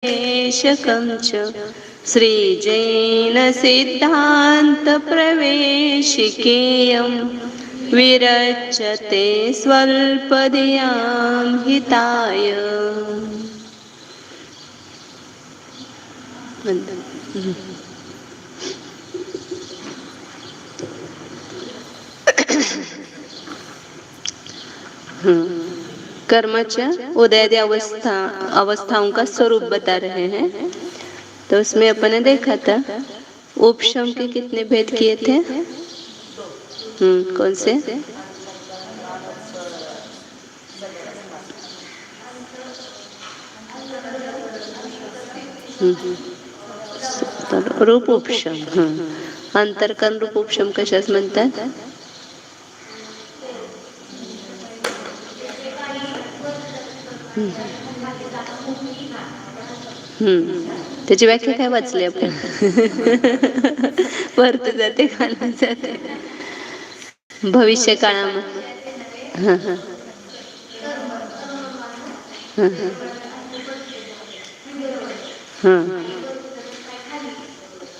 प्रवेशकं च श्रीजैनसिद्धान्तप्रवेशिकेयं विरच्यते स्वल्पधियां हिताय। कर्मच्या उदयादि अवस्थाओं का स्वरूप बता रहे हैं। तो उसमें अपन ने देखा था उपशम के कितने भेद किए थे। कौन से? रूप उपशम। अंतरकरण रूप उपशम कशास म्हणतात? त्याची व्याख्या काय वाचली आपण? वर्त जाते खाली जाते भविष्य काळामध्ये।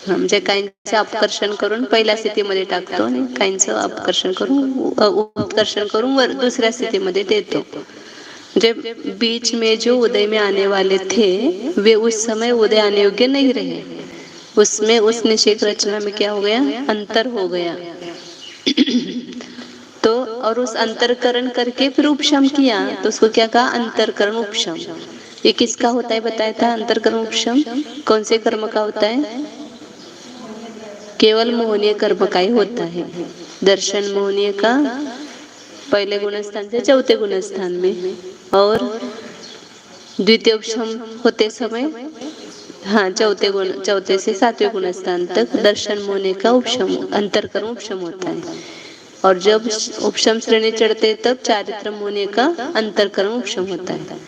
म्हणजे काहींचं अपकर्षण करून पहिल्या स्थितीमध्ये टाकतो आणि काहींचं अपकर्षण करून उत्कर्षण करून दुसऱ्या स्थितीमध्ये देतो। जब बीच में जो उदय में आने वाले थे वे उस समय उदय आने योग्य नहीं रहे। उसमें उस निषेक रचना में क्या हो गया? अंतर हो गया। तो और उस अंतरकरण करके फिर उपशम किया तो उसको क्या कहा? अंतरकरण उपशम। ये किसका होता है बताया था? अंतरकरण उपशम कौन से कर्म का होता है? केवल मोहनीय कर्म का ही होता है। दर्शन मोहनीय का पहले गुणस्थान से चौथे गुणस्थान में, और द्वितीय उपशम होते समय चौथे से सातवें गुणस्थान तक दर्शन मोहनीय का उपशम अंतरकरण उपशम होता है। और जब उपशम श्रेणी चढ़ते तब चारित्र मोहनीय का अंतरकरण उपशम होता है।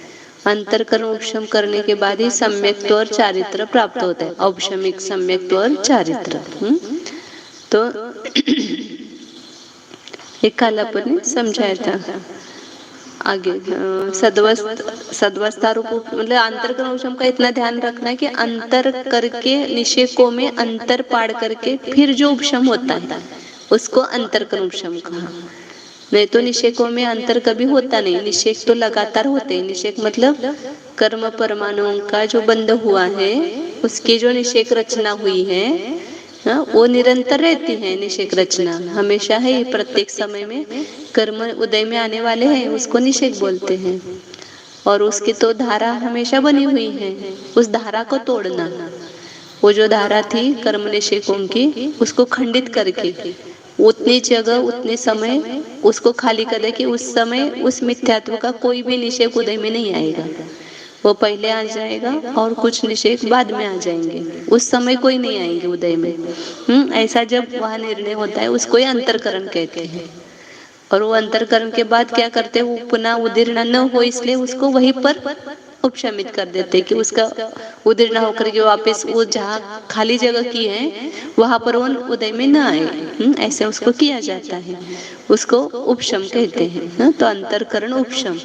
अंतरकरण उपशम करने के बाद ही सम्यक्त्व और चारित्र प्राप्त होता है। औपशमिक, सम्यक्त्व और चारित्र। तो एक काल अपन ने समझाया था आगे। सद्वस्था रूप मतलब अंतरकरण उपशम का इतना ध्यान रखना है कि अंतर करके निषेकों में अंतर पाड़ करके फिर जो उपशम होता है उसको अंतरकरण उपशम कहा। नहीं तो निषेकों में अंतर कभी होता नहीं। निषेक तो लगातार होते हैं। निषेक मतलब कर्म परमाणुओं का जो बंध हुआ है उसकी जो निषेक रचना हुई है वो निरंतर रहती है। निषेक रचना हमेशा है, प्रत्येक समय में कर्म उदय में आने वाले हैं उसको निषेक बोलते हैं। और उसकी तो धारा हमेशा बनी हुई है, उस धारा को तोड़ना। वो जो धारा थी कर्म निषेकों की उसको खंडित करके उतनी जगह उतने समय उसको खाली कर दे कि उस समय उस मिथ्यात्व का कोई भी निषेक उदय में नहीं आएगा। वो पहले आ जाएगा और कुछ निषेक बाद में आ जाएंगे, उस समय कोई नहीं आएंगे उदय में। ऐसा जब वह निर्णय होता है उसको ही अंतरकरण कहते हैं। और वो अंतरकरण के बाद क्या करते हैं? वो पुनः उदीर्ण न हो इसलिए उसको वहीं पर उपशमित कर देते कि उसका उदीर्ण होकर के वापस वो जहाँ खाली जगह की है वहां पर वो उदय में न आए। ऐसे उसको किया जाता है, उसको उपशम कहते हैं। तो अंतरकरण उपशम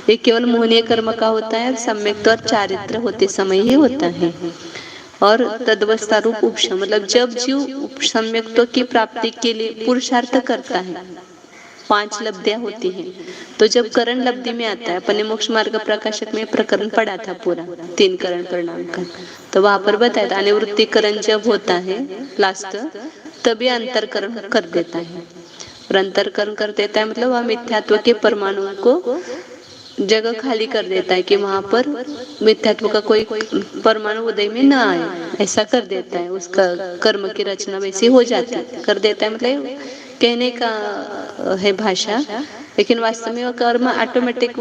ये केवल मोहनीय कर्म का होता है, सम्यक्त्व और चारित्र होते समय ही होता है। और तदवस्था रूप उपशम मतलब जब जीव सम्यक्त्व की प्राप्ति के लिए पुरुषार्थ करता है, 5 लब्धियां होती हैं। तो जब करण लब्धि में आता है, अपने मोक्ष मार्ग प्रकाशक में प्रकरण पढ़ा था पूरा 3 करण परिणाम का, तो वहां पर बताया था अनिवृत्ति करण जब होता है लास्ट तभी अंतरकरण कर देता है। और अंतरकरण कर देता है मतलब वह मिथ्यात्व के परमाणुओं को जगह खाली कर देता है कि वहां पर मिथ्यात्व का कोई परमाणु उदय में न आए, ऐसा कर देता है। उसका कर्म की रचना वैसी हो जाती कर देता है। मतलब कहने का है भाषा, लेकिन वास्तव में वो कर्म ऑटोमेटिक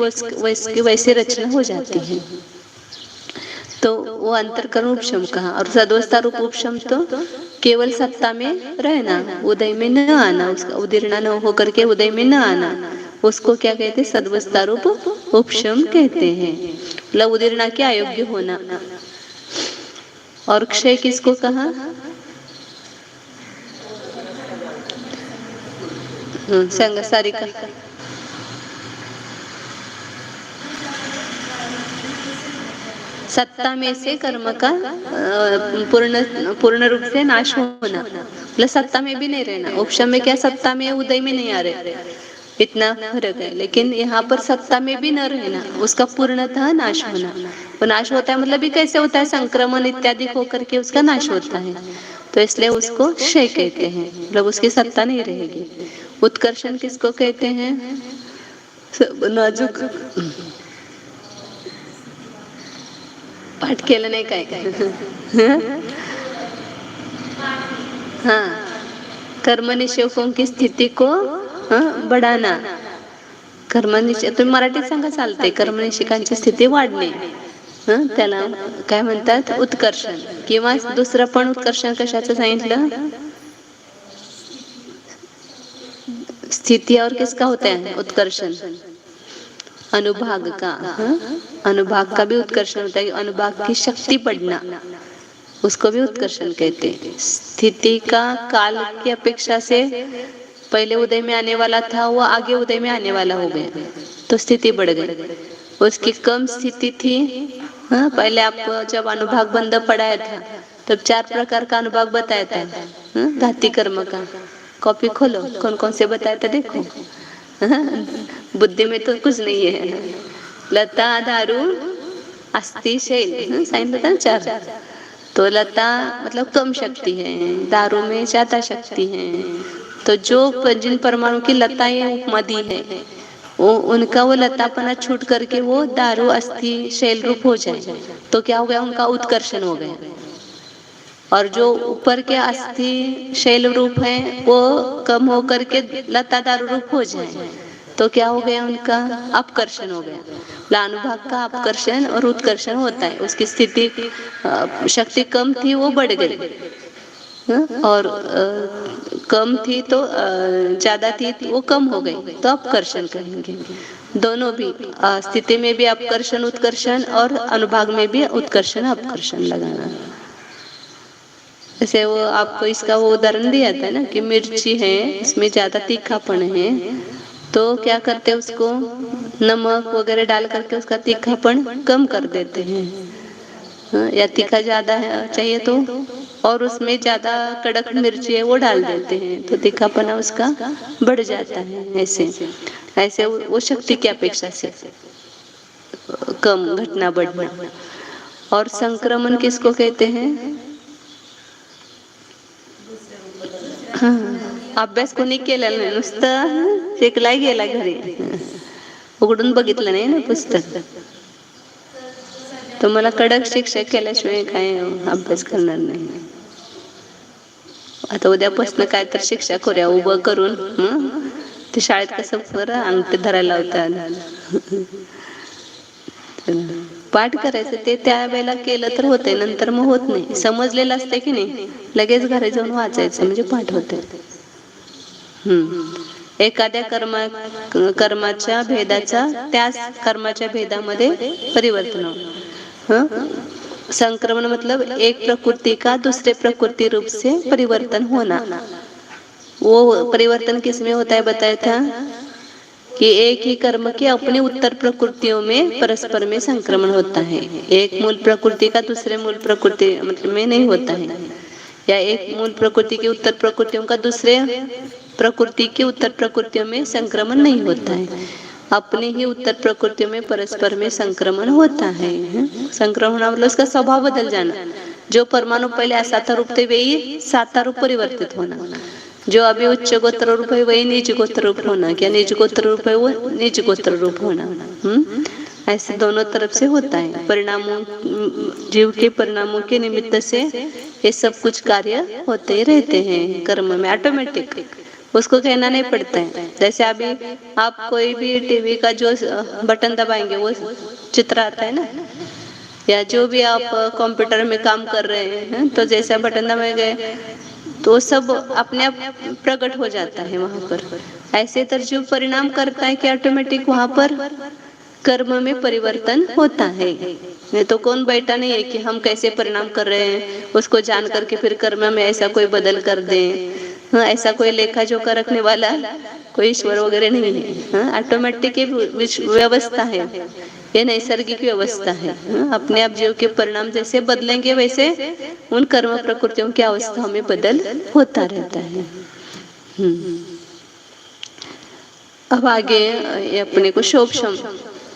वैसे रचना हो जाती है। तो वो अंतरकरण उपशम कहा। और सद्वस्था रूप उपशम तो केवल सत्ता में रहना, उदय में न आना, उसका उदीर्ण न होकर के उदय में न आना, उसको क्या कहते हैं? सद्वस्था रूप उपशम कहते हैं। मतलब उदीर्ण के अयोग्य होना। और क्षय किसको कहा? संग सारिका सत्ता में से कर्म का पूर्ण रूप से नाश होना, मतलब सत्ता में भी नहीं रहना। उपशम में क्या, सत्ता में उदय में नहीं आ रहे, इतना फर्क है। लेकिन यहाँ पर सत्ता में भी न रहना, उसका पूर्णतः नाश होना। वो नाश होता है मतलब भी कैसे होता है, संक्रमण इत्यादि होकर के उसका नाश होता है, तो इसलिए उसको क्षय कहते हैं, मतलब उसकी सत्ता नहीं रहेगी। उत्कर्षण किसको कहते हैं, नाजुक पाठ केलं नाही काय हाँ, कर्मनिषेधों की स्थिती को बढ़ाना। कर्मनिषेध तुम्ही मराठीत सांगा चालते, कर्मनिषेधांची स्थिती वाढणे, त्याला काय म्हणतात, उत्कर्षण. किंवा दुसरं पण उत्कर्षण कशाचं सांगितलं, स्थिति और किसका होता है उत्कर्षण, अनुभाग का। अनुभाग का भी उत्कर्षण होता है, अनुभाग की शक्ति बढ़ना, उसको भी उत्कर्षण कहते हैं। स्थिति का काल की अपेक्षा से पहले उदय में आने वाला था वो आगे उदय में आने वाला हो गया, तो स्थिति बढ़ गई। उसकी कम स्थिति थी, पहले आप जब अनुभाग बंद पढ़ाया था तब 4 प्रकार का अनुभाग बताया था, घाती कर्म का। कॉपी खोलो, कौन कौन से बताया था देखो। बुद्धि में तो कुछ नहीं है। लता, दारू, अस्थि, शैल सांगितलं था 4। तो लता मतलब कम शक्ति है, दारू में ज्यादा शक्ति है। तो जो जिन परमाणु की लताएं उपमा दी है, वो उनका वो लतापना छूट करके वो दारू, अस्थि, शैल रूप हो जाए, तो क्या हो गया, उनका उत्कर्षण हो गया। और जो ऊपर के अस्थि शैल रूप है वो कम हो करके लता दारू रूप हो जाए, तो क्या हो गया, उनका अपकर्षण हो गया। अनुभाग का अपकर्षण और उत्कर्षण होता है। उसकी स्थिति शक्ति कम थी वो बढ़ गई, और कम थी तो ज्यादा थी वो कम हो गई, तो अपकर्षण कहेंगे। दोनों भी स्थिति में भी अपकर्षण उत्कर्षण और अनुभाग में भी उत्कर्षण अपकर्षण लगाना। जैसे वो आपको इसका वो उदाहरण दिया था ना कि मिर्ची है, इसमें ज्यादा तीखापन है, तो क्या करते हैं, उसको नमक वगैरह डाल करके उसका तीखापन कम कर देते हैं। या तीखा ज्यादा है चाहिए तो और उसमें ज्यादा कड़क मिर्ची है वो डाल देते हैं, तो तीखापना उसका बढ़ जाता है। ऐसे ऐसे वो शक्ति की अपेक्षा से कम घटना बढ़ना। और संक्रमण किसको कहते हैं, अभ्यास कोणी केलेला नाही, नुसतं शिकलाय गेला घरी, उघडून बघितलं नाही ना पुस्तक। तुम्हाला कडक शिक्षा केल्याशिवाय काय अभ्यास करणार नाही। आता उद्यापासून काय तर शिक्षा करूया उभं करून, ते शाळेत कसं बरं अंगठी धरायला लावतात। पाठ करायचं ते त्या वेळेला केलं तर होते, नंतर मग होत नाही। समजलेलं असते की नाही, लगेच घरी जाऊन वाचायचं म्हणजे पाठ होते। एखाद्या कर्माच्या भेदाचा त्याच कर्माच्या भेदामध्ये परिवर्तन हो। संक्रमण मतलब एक प्रकृति का दूसरे प्रकृति रूप से परिवर्तन होना। वो परिवर्तन किसमें होता है बताया था कि एक ही कर्म के अपने उत्तर प्रकृतियों में परस्पर में संक्रमण होता है। एक मूल प्रकृति का दूसरे मूल प्रकृति मतलब में नहीं होता है, या एक मूल प्रकृति की उत्तर प्रकृतियों का दूसरे प्रकृति की उत्तर प्रकृतियों में संक्रमण नहीं होता है। अपने ही उत्तर प्रकृतियों में परस्पर में संक्रमण होता है। संक्रमण होना मतलब उसका स्वभाव बदल जाना। जो परमाणु पहले असाता रूप थे वही साता रूप परिवर्तित होना। जो अभी उच्च गोत्र रूप है वही नीच गोत्र रूप होना, क्या नीच गोत्र रूप है वो नीच गोत्र रूप होना। ऐसे दोनों तरफ से होता है। परिणामों जीव के परिणामों के निमित्त से ये सब कुछ कार्य होते रहते हैं कर्म में, ऑटोमेटिक, उसको कहना नहीं पड़ता है। जैसे अभी आप कोई भी टीवी का जो बटन दबाएंगे वो चित्र आता है ना, या जो भी आप कंप्यूटर में काम कर रहे हैं तो जैसा बटन दबाएंगे तो सब अपने आप प्रकट हो जाता है वहां पर। ऐसे तर जो परिणाम करता है कि ऑटोमेटिक वहां पर कर्म में परिवर्तन होता है। नहीं तो कौन बैठा नहीं है कि हम कैसे परिणाम कर रहे हैं उसको जान करके फिर कर्म में ऐसा कोई बदल कर दे। ऐसा कोई लेखा जोखा रखने वाला कोई ईश्वर वगैरह नहीं है। ऑटोमेटिक व्यवस्था है, ये नैसर्गिक व्यवस्था है। अपने आप जीव के परिणाम जैसे बदलेंगे वैसे उन कर्म प्रकृतियों की अवस्थाओं में बदल होता रहता है। अब आगे ये अपने को शोभशम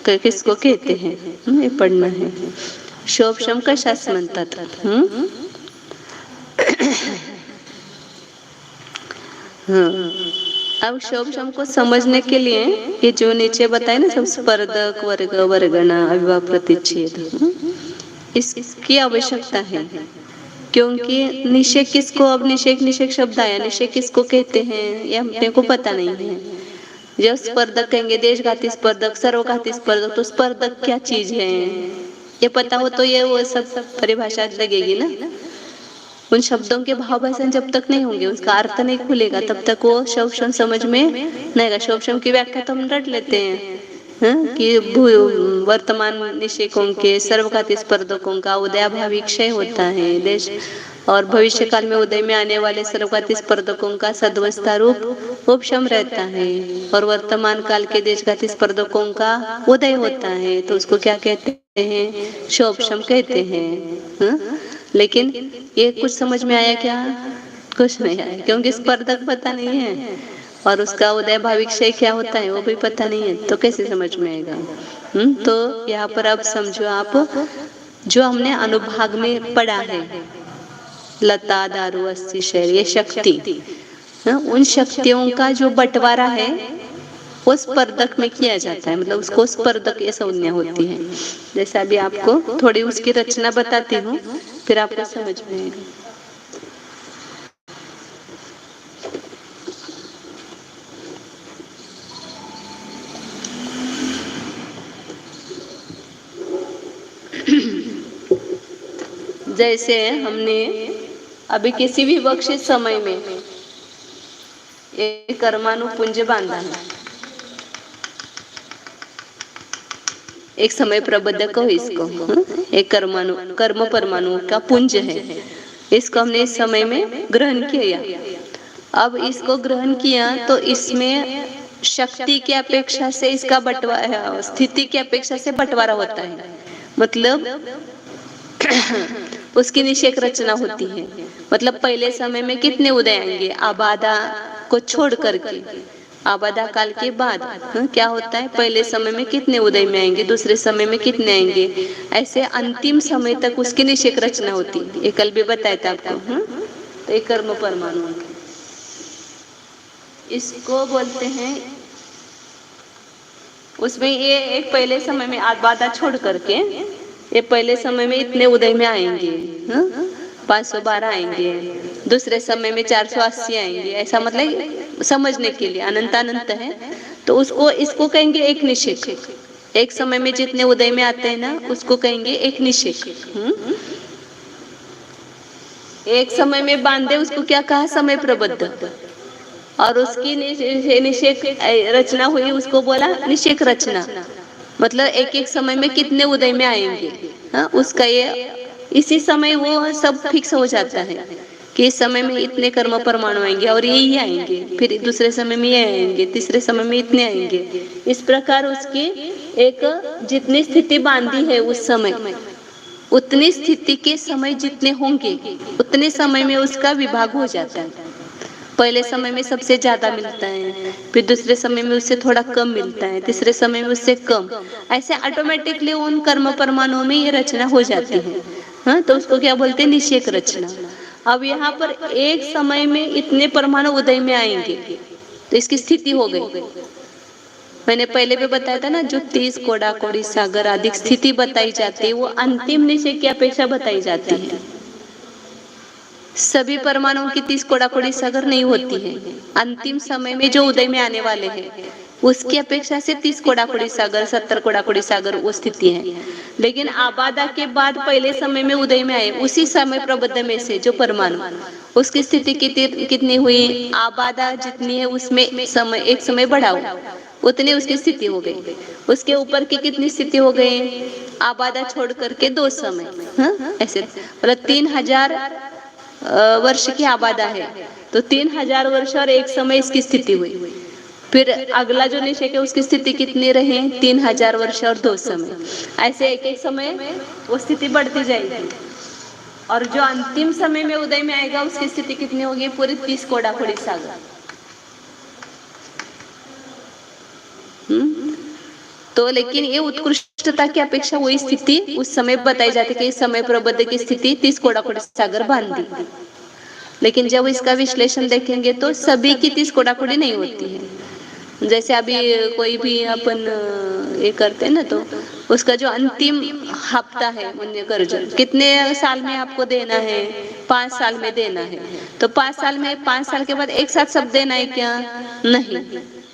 किसको कहते हैं, ये पढ़ना है। शोभशम कशास म्हणतात? अब शोभशम को समझने के लिए ये जो नीचे बताए ना सब स्पर्धक, वर्ग, वर्गना, अविभाव, प्रतिच्छेद, इसकी आवश्यकता है। क्योंकि निषेक किसको, अब निषेक शब्द आया, निषेक किसको कहते हैं ये अपने को पता नहीं है। जब स्पर्धक कहेंगे, देशघाती स्पर्धक, सर्वघाती स्पर्धक, तो स्पर्धक क्या चीज है ये पता हो तो ये वो सब परिभाषा लगेगी ना। उन शब्दों के भाव भाषण जब तक नहीं होंगे, उसका अर्थ नहीं खुलेगा, तब तक वो शोभशम समझ में नहीं आएगा। शोभशम की व्याख्या तो हम रट लेते हैं कि वर्तमान निषेकों के, सर्वघाती स्पर्धकों का उदयाभावी क्षय होता है, देश और भविष्य काल में उदय में आने वाले सर्वघाती स्पर्धकों का सद्वस्था रूप उपशम रहता है, और वर्तमान काल के देशघाती स्पर्धकों का उदय होता है, तो उसको क्या कहते हैं? शोभशम कहते हैं। लेकिन ये कुछ समझ में आया क्या? कुछ नहीं आया, क्योंकि स्पर्धक पता नहीं है और उसका उदय भावी क्षय क्या होता है वो भी पता नहीं है, तो कैसे समझ में आएगा? तो यहाँ पर अब समझो आप, जो हमने अनुभाग में पढ़ा है, लता, दारू, अस्थि, शरीर, ये शक्ति, उन शक्तियों का जो बंटवारा है वो स्पर्धक में किया जाता है, मतलब उसको स्पर्धक ये संज्ञा होती है। जैसा अभी आपको थोड़ी उसकी रचना बताती हूँ, फिर आपको समझ में आएगा। जैसे हमने अभी किसी भी बख्शिश समय में एक कर्मानुपुंज बांधा है, एक समय प्रबद्ध को इसको, एक कर्म परमाणु का पुंज है, इसको हमने इस समय में ग्रहण किया। अब इसको ग्रहण किया तो इसमें शक्ति की अपेक्षा से इसका बंटवारा, स्थिति की अपेक्षा से बंटवारा होता है, मतलब उसकी निषेक रचना होती है। मतलब पहले समय में कितने उदय आएंगे, आबादा को छोड़ करके, आबादा काल के बाद क्या होता है, पहले समय में कितने उदय में आएंगे, दूसरे समय में कितने आएंगे, ऐसे अंतिम समय तक उसकी निषेक रचना होती है। ये कल भी बताया था आपको। तो एक कर्म परमाणु, इसको बोलते हैं, उसमें ये एक पहले समय में आबादा छोड़ करके ये पहले समय में इतने उदय में आएंगे, 512 आएंगे, दूसरे समय में 480 आएंगे, ऐसा मतलब समझने के लिए अनंत अनंत है। तो उसको इसको कहेंगे एक निषेक। एक समय में जितने उदय में आते हैं ना, उसको कहेंगे एक निषेक। एक समय में बांधे, उसको क्या कहा, समय प्रबद्ध, और उसकी निषेक रचना हुई, उसको बोला निषेक रचना। मतलब एक एक समय में कितने उदय में आएंगे, उसका ये इसी समय वो सब फिक्स हो जाता है कि इस समय में इतने कर्म परमाणु आएंगे और यही आएंगे, फिर दूसरे समय में ये आएंगे, तीसरे समय में इतने आएंगे। इस प्रकार उसकी एक जितनी स्थिति बांधी है उस समय, उतनी स्थिति के समय जितने होंगे उतने समय में उसका विभाग हो जाता है। पहले समय में सबसे ज्यादा मिलता है, फिर दूसरे समय में उससे थोड़ा कम मिलता है, तीसरे समय में उससे कम, ऐसे ऑटोमेटिकली उन कर्म परमाणुओं में ये रचना हो जाती है। तो उसको क्या बोलते हैं, निषेक रचना। अब यहाँ पर एक समय में इतने परमाणु उदय में आएंगे, तो इसकी स्थिति हो गई। मैंने पहले भी बताया था ना, जो 30 कोड़ा कोड़ी सागर आदि स्थिति बताई जाती है वो अंतिम निषेक की अपेक्षा बताई जाती है। सभी परमाणुओं की 30 कोड़ा कोड़ी सागर नहीं होती है, अंतिम समय में जो उदय में आने वाले हैं उसकी अपेक्षा से 30 कोड़ा कोड़ी सागर, 70 कोड़ा कोड़ी सागर वो स्थिति है। लेकिन आबादा के बाद पहले समय में उदय में आए उसी समय प्रबद्ध में से जो परमाणु, उसकी स्थिति कितनी हुई, आबादा जितनी है उसमें समय एक समय बढ़ाओ उतनी उसकी स्थिति हो गई। उसके ऊपर की कितनी स्थिति हो गई, आबादा छोड़ करके 2 समय, ऐसे मतलब 3000 वर्ष की आबादा है, तो 3000 वर्ष और एक समय इसकी स्थिति हुई। फिर अगला जो निषेक है उसकी स्थिति कितनी रहे, 3000 वर्ष और 2 समय। ऐसे एक एक समय वो स्थिति बढ़ती जाएगी और जो अंतिम समय में उदय में आएगा उसकी स्थिति कितनी होगी, पूरी 30 कोडाखोड़ी सागर। तो लेकिन ये उत्कृष्टता की अपेक्षा वही स्थिति उस समय बताई जाती है कि इस समय प्रबुद्ध की स्थिति 30 कोडाखोड़ी सागर बांधी। लेकिन जब इसका विश्लेषण देखेंगे तो सभी की 30 कोडाखोड़ी नहीं होती है। जैसे अभी कोई भी अपन ये करते हैं ना, तो उसका जो अंतिम हफ्ता है मुन्य गर्जन कितने साल में आपको देना है, 5 साल में देना है। तो 5 साल में 5 साल के बाद एक साथ सब देना है क्या, नहीं।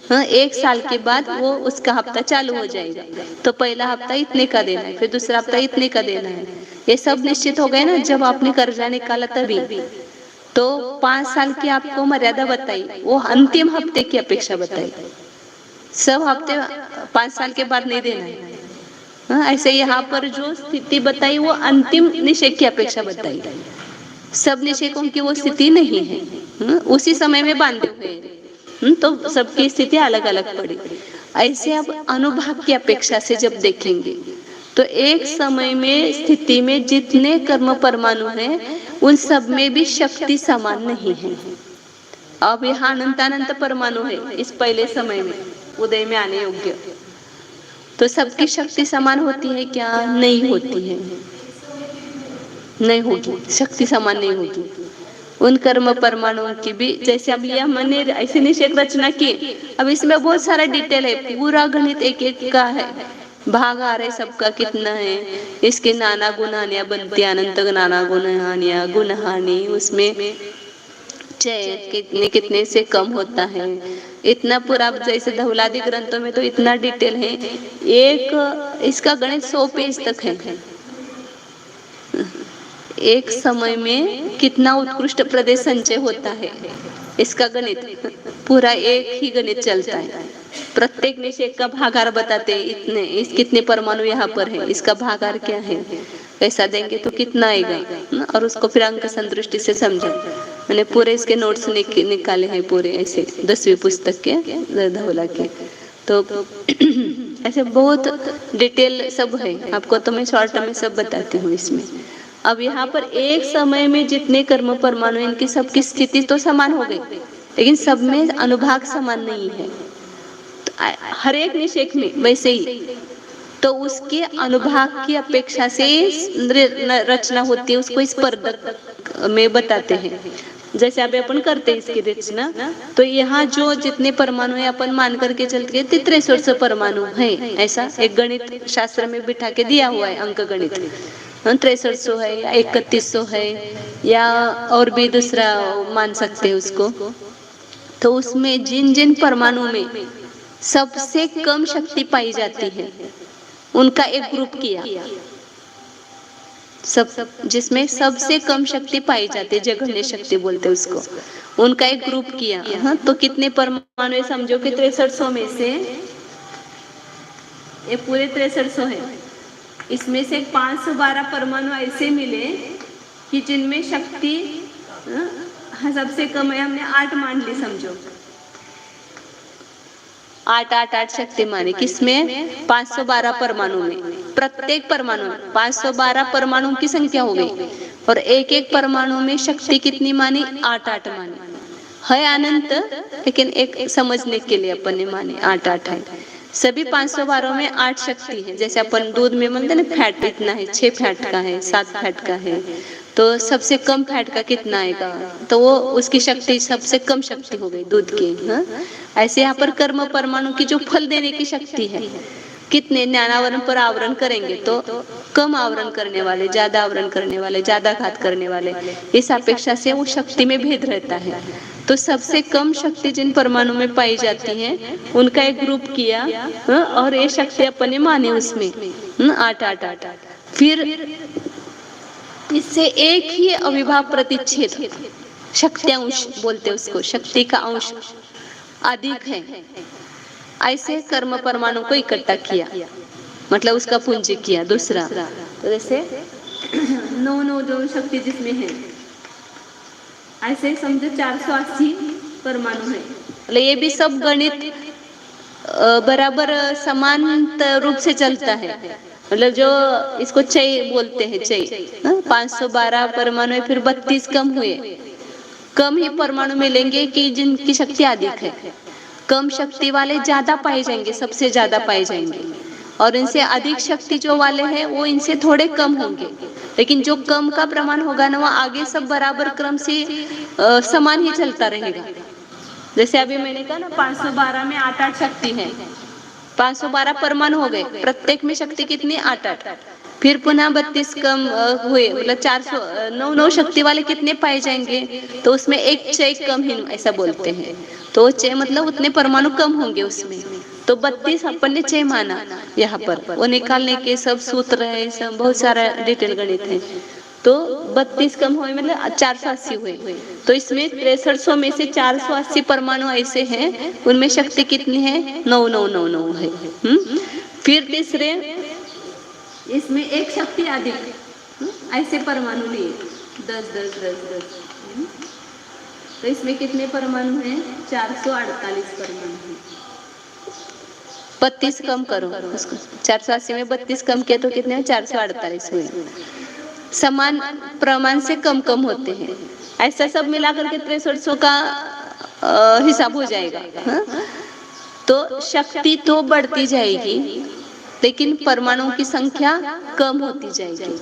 हाँ, 1 साल के बाद वो उसका हफ्ता चालू हो जाएगा। तो पहला हफ्ता इतने का देना है, फिर दूसरा हफ्ता इतने का देना है। ये सब निश्चित हो गए ना जब आपने कर्जा निकाला तभी। तो 5 साल की आपको मर्यादा बताई, वो अंतिम हफ्ते की अपेक्षा बताई। सब हफ्ते 5 साल के बाद नहीं देना है। हाँ, ऐसे यहाँ पर जो स्थिति बताई वो अंतिम निषेक की अपेक्षा बताई। सब निषेकों की वो स्थिति नहीं है, उसी समय में बांधे हुए हैं। तो सबकी स्थिति अलग अलग पड़ी। ऐसे अब अनुभाग की अपेक्षा से जब देखेंगे तो एक समय में स्थिति में जितने कर्म परमाणु हैं उन सब में भी शक्ति समान नहीं है। अब यहाँ अनंतानंत परमाणु है इस पहले समय में उदय में आने योग्य, तो सबकी शक्ति समान होती है क्या, नहीं होती है, नहीं होगी, शक्ति समान नहीं होगी। उन कर्म परमाणुओं की भी, जैसे अब यह मैंने ऐसे निषेक रचना की, अब इसमें बहुत सारा डिटेल है, पूरा गणित एक एक का है, भाग आ रहे सबका कितना है, इसके नाना गुणहानियां बनती, अनंत नाना गुणहानियां, गुणहानि उसमें चय कितने कितने से कम होता है, इतना पूरा। जैसे धवलादी ग्रंथों में तो इतना डिटेल है, एक इसका गणित 100 पेज तक है। एक समय में कितना उत्कृष्ट प्रदेश संचय होता है, इसका गणित पूरा एक ही गणित चलता है। प्रत्येक निषेक का भागार बताते, इतने इस कितने परमाणु यहाँ पर है, इसका भागार क्या है, ऐसा देंगे तो कितना आएगा, और उसको फिर अंक संतुष्टि से समझो। मैंने पूरे इसके नोट्स निकाले हैं पूरे ऐसे 10वीं पुस्तक के धवला के। तो ऐसे बहुत डिटेल सब है, आपको तो मैं शॉर्ट में सब बताती हूँ इसमें। अब यहाँ पर एक समय में जितने कर्म परमाणु इनकी सबकी स्थिति तो समान हो गई, लेकिन सब में अनुभाग समान नहीं है। तो हर एक निषेक में वैसे ही, तो उसके अनुभाग की अपेक्षा से रचना होती है, उसको स्पर्धक में बताते हैं। जैसे अभी अपन करते हैं इसकी रचना, तो यहाँ जो जितने परमाणु है अपन मान करके चलते हैं 63 परमाणु है, ऐसा एक गणित शास्त्र में बिठा के दिया हुआ है, अंक गणित 6300 है या 3100 है या और भी दूसरा मान सकते हैं उसको। तो उसमें जिन जिन परमाणु में सबसे कम शक्ति पाई जाती है उनका एक ग्रुप किया, सब जिसमें सबसे कम शक्ति पाई जाती है, जघन्य शक्ति बोलते हैं उसको, उनका एक ग्रुप किया। हाँ, तो कितने परमाणु है समझो कि 6300 में से ये पूरे 6300 है, इसमें से 512 परमाणु ऐसे मिले कि जिनमें शक्ति सबसे कम है, हमने 8 मान ली समझो, 8 शक्ति मानी, किसमें 512 परमाणु में, प्रत्येक परमाणु 512 परमाणु की संख्या हो गई, और एक एक परमाणु में शक्ति कितनी मानी, 8 मानी। है अनंत, लेकिन एक समझने के लिए अपन ने माने 8 है। सभी 512 में 8 शक्ति है। जैसे अपन दूध में बोलते ना फैट इतना है, 6 फैट का है, 7 फैट का है, तो सबसे कम फैट का कितना आएगा, तो वो उसकी शक्ति सबसे कम शक्ति हो गई दूध की। हाँ, ऐसे यहाँ पर कर्म परमाणु की जो फल देने की शक्ति है, कितने ज्ञानावरण पर आवरण करेंगे तो कम आवरण करने वाले, ज्यादा आवरण करने वाले, ज्यादा घात करने वाले, इस अपेक्षा से वो शक्ति में भेद रहता है। तो सबसे कम शक्ति जिन परमाणु में पाई जाती है उनका एक ग्रुप किया, और ये शक्ति अपने माने उसमें 8। फिर इससे एक ही अविभाव प्रतिच्छेद, शक्त्यांश बोलते उसको, शक्ति का अंश अधिक है, ऐसे कर्म परमाणु को इकट्ठा किया, मतलब उसका पुंज किया दूसरा। तो जैसे 9 जो शक्ति जिसमें है, ऐसे समझो 480 परमाणु है। मतलब ये भी सब गणित बराबर समान रूप से चलता है। मतलब जो इसको चय बोलते हैं, चय 512 परमाणु है, फिर 32 कम हुए। कम ही परमाणु मिलेंगे कि जिनकी शक्ति अधिक है। कम शक्ति वाले ज्यादा पाए जाएंगे, सबसे ज्यादा पाए जाएंगे, और इनसे अधिक शक्ति जो वाले हैं वो इनसे थोड़े कम होंगे। लेकिन जो कम का प्रमाण होगा ना, वो आगे सब बराबर क्रम से समान ही चलता रहेगा। जैसे अभी मैंने कहा ना 512 में 8 शक्ति है, 512 परमाणु हो गए, प्रत्येक में शक्ति कितनी 8। फिर पुनः 32 कम हुए, मतलब 409 शक्ति वाले कितने पाए जाएंगे, तो उसमें एक चय कम ही, ऐसा बोलते हैं। तो चय मतलब उतने परमाणु कम होंगे उसमें, तो 32 अपन ने चय माना यहाँ पर। वो निकालने के सब सूत्र है, सब बहुत सारा डिटेल गणित है। तो 32 कम हुए मतलब 480 हुए। तो इसमें 6300 में से 480 परमाणु ऐसे हैं, उनमें शक्ति कितनी है 9999 है। फिर तीसरे इसमें एक शक्ति अधिक, ऐसे परमाणु लिए 10 10 10 10। तो इसमें कितने परमाणु हैं 448 परमाणु हैं। 32 कम करो उसको, 480 में 32 कम किया तो कितने 448 हुए। समान प्रमाण से कम कम होते हैं। ऐसा सब मिलाकर के 6300 का हिसाब हो जाएगा। तो शक्ति तो बढ़ती जाएगी, लेकिन परमाणुओं की संख्या कम होती जाएगी।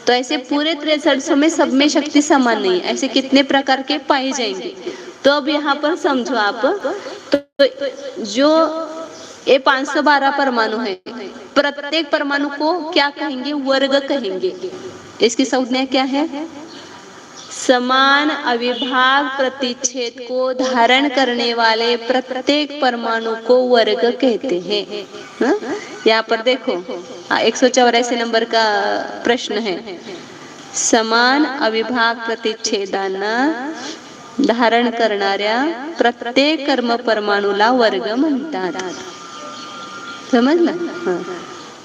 तो ऐसे पूरे 6300 में सब में शक्ति समान नहीं, ऐसे कितने प्रकार के पाए जाएंगे। तो अब यहाँ पर समझो आप, तो जो ये 512 परमाणु है, प्रत्येक परमाणु को क्या कहेंगे, वर्ग कहेंगे। इसकी संज्ञा क्या है, समान अविभाग प्रतिच्छेद को धारण करने वाले प्रत्येक परमाणु को वर्ग कहते हैं। यहाँ पर देखो 184 नंबर का प्रश्न है, समान अविभाग प्रतिच्छेदांना धारण करणाऱ्या प्रत्येक कर्म परमाणुला वर्ग म्हणतात। समझला?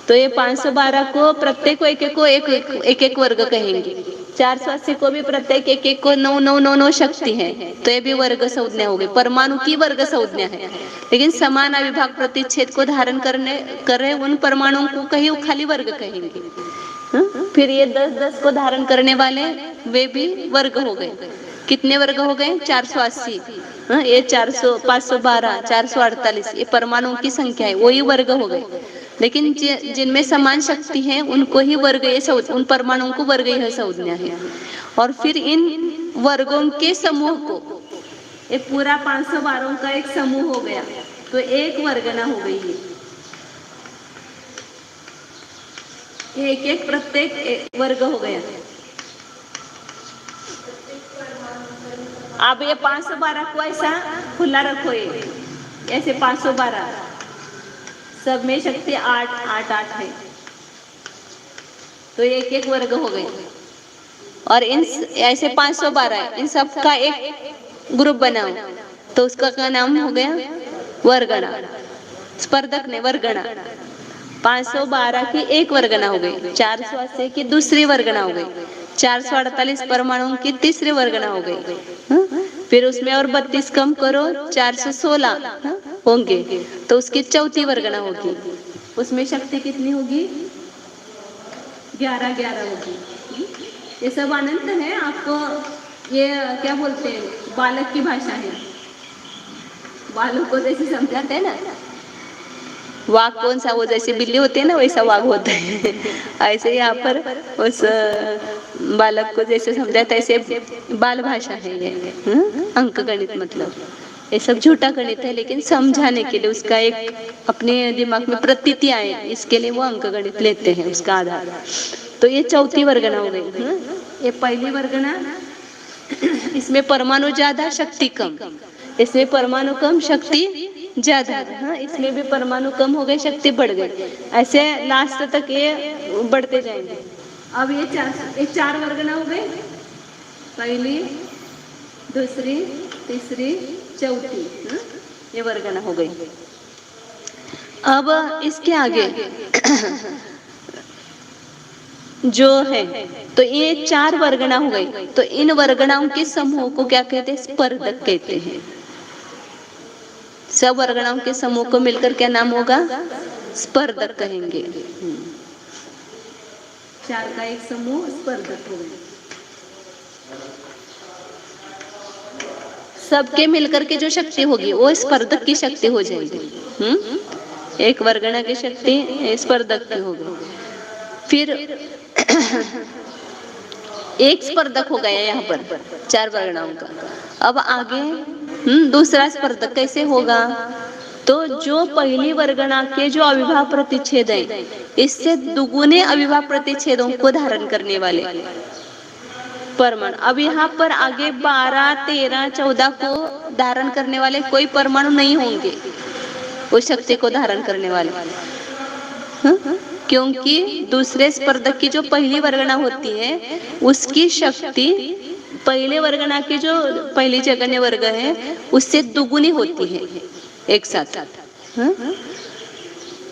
तो ये 512 को प्रत्येक को एक एक वर्ग कहेंगे। 480 को भी प्रत्येक एक एक को 9 शक्ति है, तो ये भी वर्ग संज्ञा हो गई, परमाणु की वर्ग संज्ञा है। लेकिन समान अविभाग प्रतिच्छेद को धारण कर रहे उन परमाणुओं को कहीं खाली वर्ग कहेंगे। फिर ये 10 को धारण करने वाले वे भी वर्ग हो गए। कितने वर्ग हो गए 480, ये 400 512 448 ये परमाणुओं की संख्या है, वही वर्ग हो गए। लेकिन जिनमें समान शक्ति है उनको ही वर्ग, ये उन परमाणुओं को वर्ग यह संज्ञा है। और फिर इन वर्गों के समूह को, ये पूरा 512 का एक समूह हो गया, तो एक वर्गना हो गई है, एक एक प्रत्येक वर्ग हो गया। अब ये 512 को ऐसा खुला रखो, ये ऐसे 512 सब में शक्ति 8 8 8 है, तो एक एक वर्ग हो गए। और इन ऐसे 512 इन सब का एक ग्रुप बनाओ, तो उसका क्या नाम हो गया वर्गणा। स्पर्धक ने वर्गणा, 512 की एक वर्गणा हो गई, 480 की दूसरी वर्गणा हो गई, 448 परमाणुओं की तीसरी वर्गणा हो गई। फिर उसमें और 32 कम करो 416 होंगे, तो उसकी चौथी वर्गणा होगी। उसमें शक्ति कितनी होगी 11 11 होगी। ये सब अनंत है, आपको ये क्या बोलते हैं बालक की भाषा है, बालक को जैसे समझाते हैं ना, वाघ कौन सा, वो जैसे बिल्ली होते हैं ना वैसा वाघ होता है। ऐसे यहाँ पर उस बालक को जैसे समझाते ऐसे बाल भाषा है ये। अंक गणित मतलब ये सब झूठा गणित है, लेकिन समझाने के लिए उसका एक अपने दिमाग में प्रतीति आए, इसके लिए वो अंक गणित लेते हैं उसका आधार। तो ये चौथी वर्गणा हो गई। ये पहली वर्गणा, इसमें परमाणु ज्यादा शक्ति कम, इसमें परमाणु कम शक्ति ज्यादा। हाँ, इसमें भी परमाणु कम हो गए शक्ति बढ़ गई, ऐसे लास्ट तक ये बढ़ते जाएंगे। अब ये चार वर्गणा हो गए, पहली दूसरी तीसरी चौथी, ये वर्गणा हो गई। अब इसके आगे जो है, तो ये 4 वर्गणा हो गई। तो इन वर्गणाओं के समूह को क्या कहते हैं स्पर्धक कहते हैं। सब वर्गणाओं के समूह को मिलकर क्या नाम होगा? स्पर्धक कहेंगे। 4 का एक समूह स्पर्धक होगा। सबके मिलकर के जो शक्ति होगी वो स्पर्धक की शक्ति हो जाएगी। एक वर्गणा की शक्ति स्पर्धक की होगी। फिर एक स्पर्धक हो गया यहाँ पर 4 वर्गणाओं का। अब आगे दूसरा स्पर्धक कैसे होगा? तो जो पहली वर्गणा के जो अविभाव प्रतिच्छेद है, इससे दुगुने अविभाव प्रतिच्छेदों को धारण करने वाले परमाणु। अब यहाँ पर आगे 12, 13, 14 को धारण करने वाले कोई परमाणु नहीं होंगे, उस शक्ति को धारण करने वाले। क्योंकि दूसरे स्पर्धक की जो पहली वर्गणा होती है उसकी शक्ति पहले वर्गणा की जो पहली जगन्य वर्ग है उससे दुगुनी होती है एक साथ।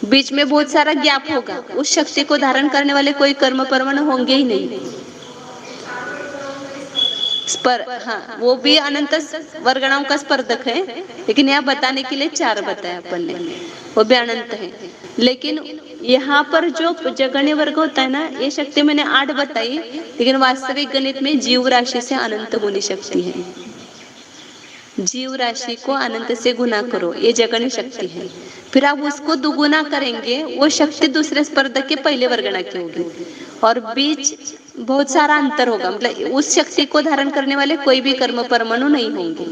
बीच में बहुत सारा गैप होगा, उस शक्ति को धारण करने वाले कोई कर्म परमाणु होंगे ही नहीं। हाँ, वो भी अनंत वर्गणाओं का स्पर्धक है, लेकिन यहाँ बताने के लिए 4 बताया अपन ने, वो भी अनंत है। लेकिन यहाँ पर जो जगन्य वर्ग होता है ना, ये शक्ति मैंने 8 बताई, लेकिन वास्तविक गणित में जीव राशि से अनंत गुनी शक्ति है। जीव राशि को अनंत से गुना करो, ये जगन्य शक्ति है। फिर आप उसको दुगुना करेंगे, वो शक्ति दूसरे स्पर्धक के पहले वर्गणा की होगी, और बीच बहुत सारा अंतर होगा। मतलब उस शक्ति को धारण करने वाले कोई भी कर्म परमाणु नहीं होंगे।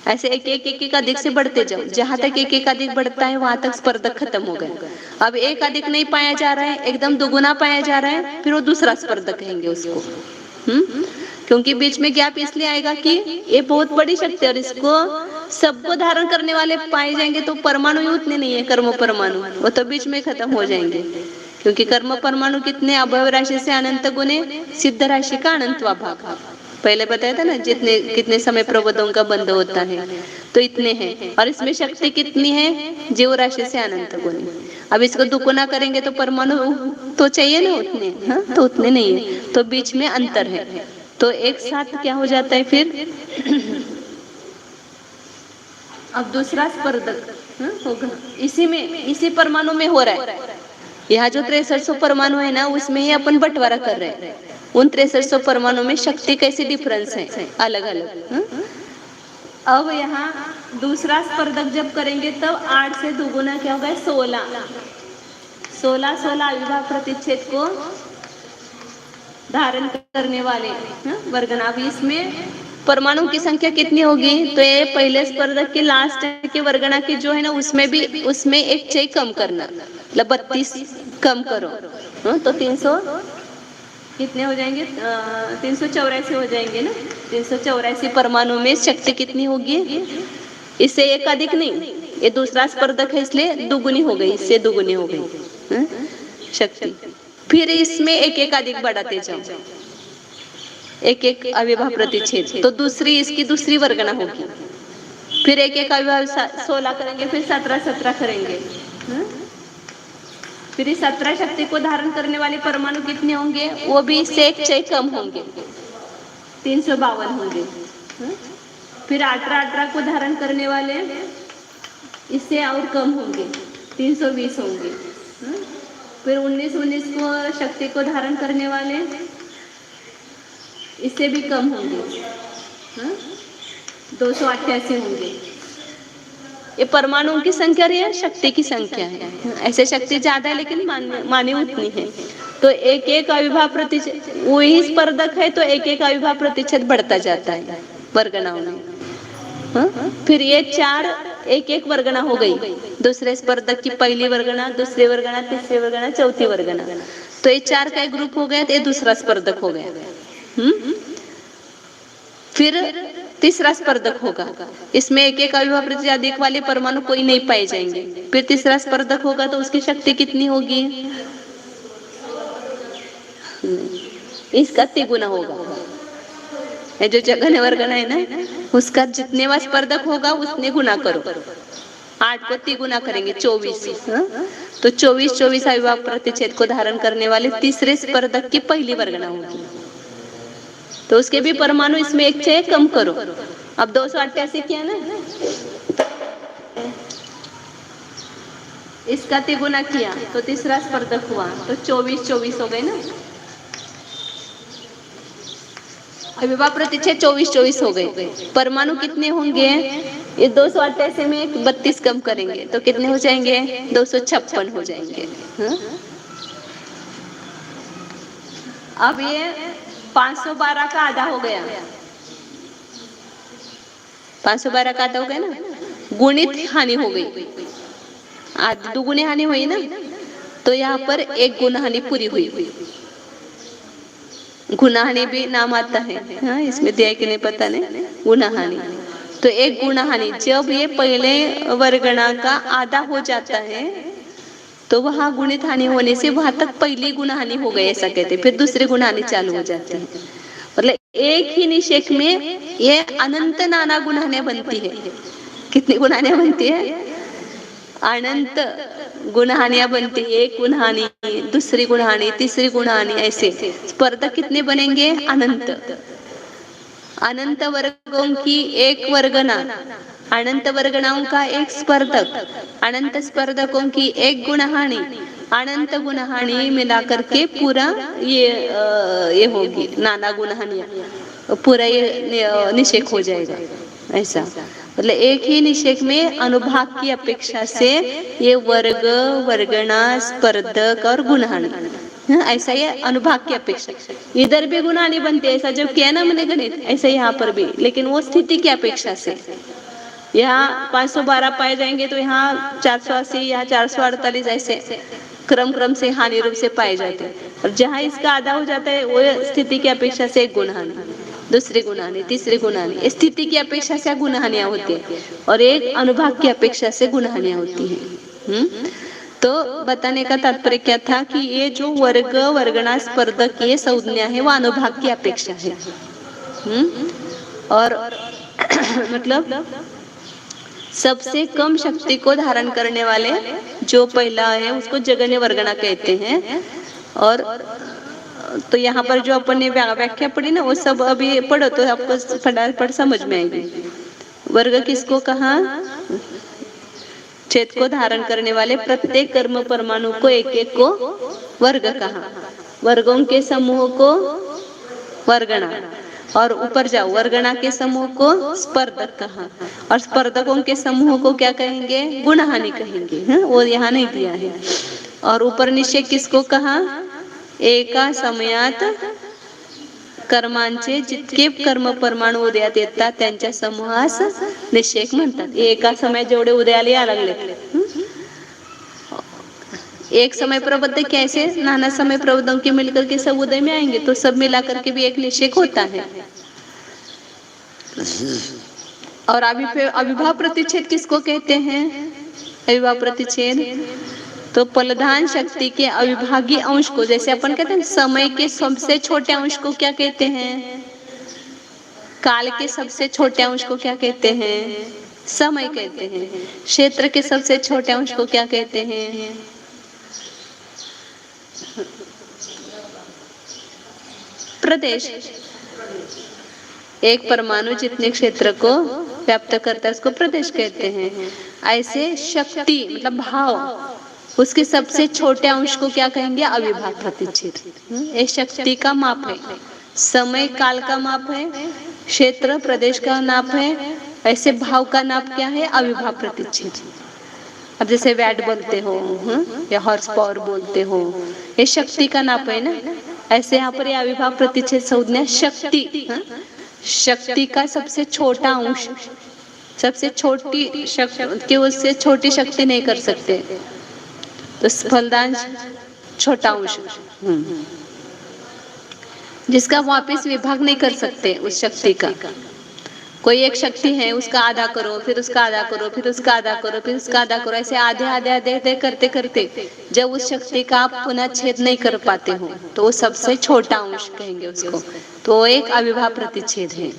ऐसे एक अधिक से बढ़ते जाओ, जहां तक एक अधिक बढ़ता है वहां तक स्पर्धक खत्म हो गए। अब एक अधिक नहीं पाया जा रहा है, एकदम दुगुना पाया जा रहा है, फिर वो दूसरा स्पर्धक कहेंगे उसको। क्योंकि बीच में गैप इसलिए आएगा कि ये बहुत बड़ी शक्ति है और इसको सबको धारण करने वाले पाए जाएंगे, तो परमाणु ही उतने नहीं है कर्म परमाणु, वो तो बीच में खत्म हो जाएंगे। क्योंकि कर्म परमाणु कितने? अभव राशि से अनंत गुने, सिद्ध राशि का अनंतवा भाग। पहले बताया था ना, जितने कितने समय प्रबोधों का बंध होता है तो इतने हैं, और इसमें शक्ति कितनी है? जीव राशि से अनंत गुने। अब इसको दुगुना करेंगे तो परमाणु तो चाहिए ना उतने, हाँ तो उतने नहीं है, तो बीच में अंतर है। तो एक साथ क्या हो जाता है फिर? अब दूसरा स्पर्धक होगा, इसी परमाणु में हो रहा है। यहाँ जो 6300 परमाणु है ना, उसमें ही अपन बंटवारा कर रहे हैं। उन 6300 परमाणु में शक्ति कैसी डिफरेंस है, अलग अलग। अब यहाँ दूसरा स्पर्धक जब करेंगे तब 8 से दुगुना क्या होगा? 16 अविभाव प्रतिच्छेद को धारण करने वाले वर्गना। अब इसमें परमाणु की संख्या कितनी होगी? तो ये पहले स्पर्धक के लास्ट के वर्गना की जो है ना, उसमें एक चय कम करना, मतलब 32 कम करो, तो 300 कितने हो जाएंगे? 384 हो जाएंगे ना। 384 परमाणु में शक्ति कितनी होगी? इससे एक अधिक नहीं, ये दूसरा स्पर्धक है इसलिए दुगुनी हो गई, इससे दुगुनी हो गई शक्ति। फिर इसमें एक अधिक बढ़ाते जाओ, एक अविभाव प्रतिच्छेद, तो इसकी दूसरी वर्गना होगी। फिर एक अविभाव 16 करेंगे, फिर 17 करेंगे। फिर 17 शक्ति को धारण करने वाले परमाणु कितने होंगे? वो भी इससे एक चय कम होंगे, 352 होंगे। फिर 18 को धारण करने वाले इससे और कम होंगे, 320 होंगे। फिर 19 को शक्ति को धारण करने वाले इससे भी कम होंगे, 288 होंगे। ये परमाणुओं की संख्या है, शक्ति की संख्या है। ऐसे शक्ति ज्यादा है लेकिन मानी उतनी है। तो एक अविभाव प्रतिच्छेद, वही स्पर्धक है तो एक अविभाव प्रतिच्छेद बढ़ता जाता है वर्गनाओं में। फिर ये 4 एक वर्गना हो गई, दूसरे स्पर्धक की पहली वर्गना, दूसरी वर्गना, तीसरी वर्गना, चौथी वर्गना। तो ये 4 का एक ग्रुप हो गया, तो ये दूसरा स्पर्धक हो गया। फिर तीसरा स्पर्धक होगा, इसमें एक अविभाव प्रतिच्छेद अधिक वाले परमाणु कोई नहीं पाए जाएंगे। फिर तीसरा स्पर्धक होगा तो उसकी शक्ति कितनी होगी? इसका 3 गुना होगा। ये जो जगन्य वर्गना है ना, उसका जितने वा स्पर्धक होगा उतने गुना करो। 8 को 3 गुना करेंगे 24, तो 24 अविभाव प्रतिच्छेद को धारण करने वाले तीसरे स्पर्धक की पहली वर्गना होगी। तो उसके भी परमाणु इसमें एक चय कम करो। अब 288 किया ना, इसका तिगुना किया तो तीसरा स्पर्धक हुआ, तो 24 हो गए ना। अविभाव प्रतिच्छेद 24 हो गए। परमाणु कितने होंगे, ये 288 में 32 कम करेंगे तो कितने हो जाएंगे, 256 हो जाएंगे। अब ये 512 का आधा हो गया, 512 का आधा हो गया ना, गुणित हानि हो गई, आधी दुगुनी हानि हुई ना, तो यहाँ पर एक गुण हानि पूरी हुई। गुनाहानि भी नाम आता है, हाँ इसमें दिया है कि नहीं पता नहीं, गुनाहानि। तो एक गुनाहानि जब ये पहले वर्गणा का आधा हो जाता है तो वहां गुणित हानि होने से वहां तक पहली गुनाहानि हो गई ऐसा कहते, फिर दूसरी गुनाहानि चालू हो जाती है। मतलब एक ही निषेक में ये अनंत नाना गुनाहानियां बनती है। कितनी गुनाहानियां बनती है, अनंत गुणहानियां बनती है। एक गुणहानि, दूसरी गुणहानि, तीसरी गुणहानि, ऐसे स्पर्धक कितने बनेंगे, अनंत। अनंत वर्गों की एक वर्गना, अनंत वर्गणाओं का एक स्पर्धक, अनंत स्पर्धकों की एक गुणहानि, अनंत गुणहानि मिलाकर के पूरा ये होगी नाना गुणहानियां, पूरा ये निषेक हो जाएगा ऐसा। मतलब एक ही निषेक में अनुभाग की अपेक्षा से ये वर्ग, वर्गणा, स्पर्धक और गुणहानि, ऐसा ये अनुभाग की अपेक्षा। इधर भी गुणहानि बनती है ऐसा जब किया ना मैंने गणित, ऐसा यहाँ पर भी, लेकिन वो स्थिति की अपेक्षा से। यहाँ 512 पाए जाएंगे तो यहाँ 480 या 448 ऐसे क्रम से हानि रूप से पाए जाते हैं। और जहाँ इसका आधा हो जाता है वो स्थिति की अपेक्षा से एक गुणहानि, दूसरी गुणहानि, तीसरी गुणहानि, स्थिति की अपेक्षा से गुणहानियां होती है और एक अनुभाग की अपेक्षा से गुणहानियां होती है। तो बताने का तात्पर्य क्या था कि ये जो वर्ग, वर्गणा, स्पर्धक ये संज्ञा है वो अनुभाग की अपेक्षा है। और मतलब सबसे कम शक्ति को धारण करने वाले जो पहला है उसको जगन्य वर्गणा कहते हैं। और तो यहाँ पर जो अपन ने व्याख्या पढ़ी ना वो सब अभी पढ़ो तो आपको फटाफट समझ में आएगी। वर्ग किसको कहा, छेद को धारण करने वाले प्रत्येक कर्म परमाणु को एक एक को वर्ग कहा, वर्गों के समूह को वर्गणा, और ऊपर जाओ वर्गणा के समूह को स्पर्धक कहा, और स्पर्धकों के समूह को क्या कहेंगे, गुणहानि कहेंगे। वो यहाँ नहीं दिया है। और ऊपर निषेक किसको कहा, एका समयात कर्मांचे जितके कर्म परमाणु उदयात येतात त्यांच्या समूहास निषेक म्हणतात। एका समय जेवढे उदयाला या लागले, एक समय प्रबुद्ध कैसे, नाना समय प्रबुद्धों के मिलकर के सब उदय में आएंगे तो सब मिलाकर के भी एक निषेक होता है। और अविभाव प्रतिच्छेद किसको कहते हैं, अविभाव प्रतिच्छेद तो फलदान शक्ति के अविभागी अंश को, जैसे अपन कहते हैं समय के सबसे छोटे अंश को क्या कहते हैं, काल के सबसे छोटे अंश को क्या कहते हैं, समय कहते हैं। क्षेत्र के सबसे छोटे अंश को क्या कहते हैं, प्रदेश। एक परमाणु जितने क्षेत्र को व्याप्त करता है उसको प्रदेश कहते हैं। ऐसे शक्ति मतलब भाव, उसके सबसे छोटे अंश को क्या कहेंगे, अविभाव प्रतिच्छेद। ये शक्ति का माप है, समय काल का माप है, क्षेत्र प्रदेश का नाप है, ऐसे भाव का नाप क्या है, अविभाव प्रतिच्छेद। अब जैसे वैट बोलते हो या हॉर्स पावर बोलते हो, ये शक्ति का नाप है ना, ऐसे यहाँ पर ये अविभाव प्रतिच्छेद संज्ञा शक्ति, शक्ति का सबसे छोटा अंश, सबसे छोटी शक्ति, उससे छोटी शक्ति नहीं कर सकते, तो फलदान छोटा अंश जिसका वापस विभाग नहीं कर सकते उस शक्ति का। कोई एक शक्ति है उसका आधा करो, फिर उसका आधा करो, फिर उसका आधा करो, फिर उसका आधा करो, ऐसे आधे आधे आधे आधे करते करते जब उस शक्ति का आप पुनः छेद नहीं कर पाते हो तो वो सबसे छोटा अंश कहेंगे उसको, तो एक अविभाव प्रतिच्छेद है।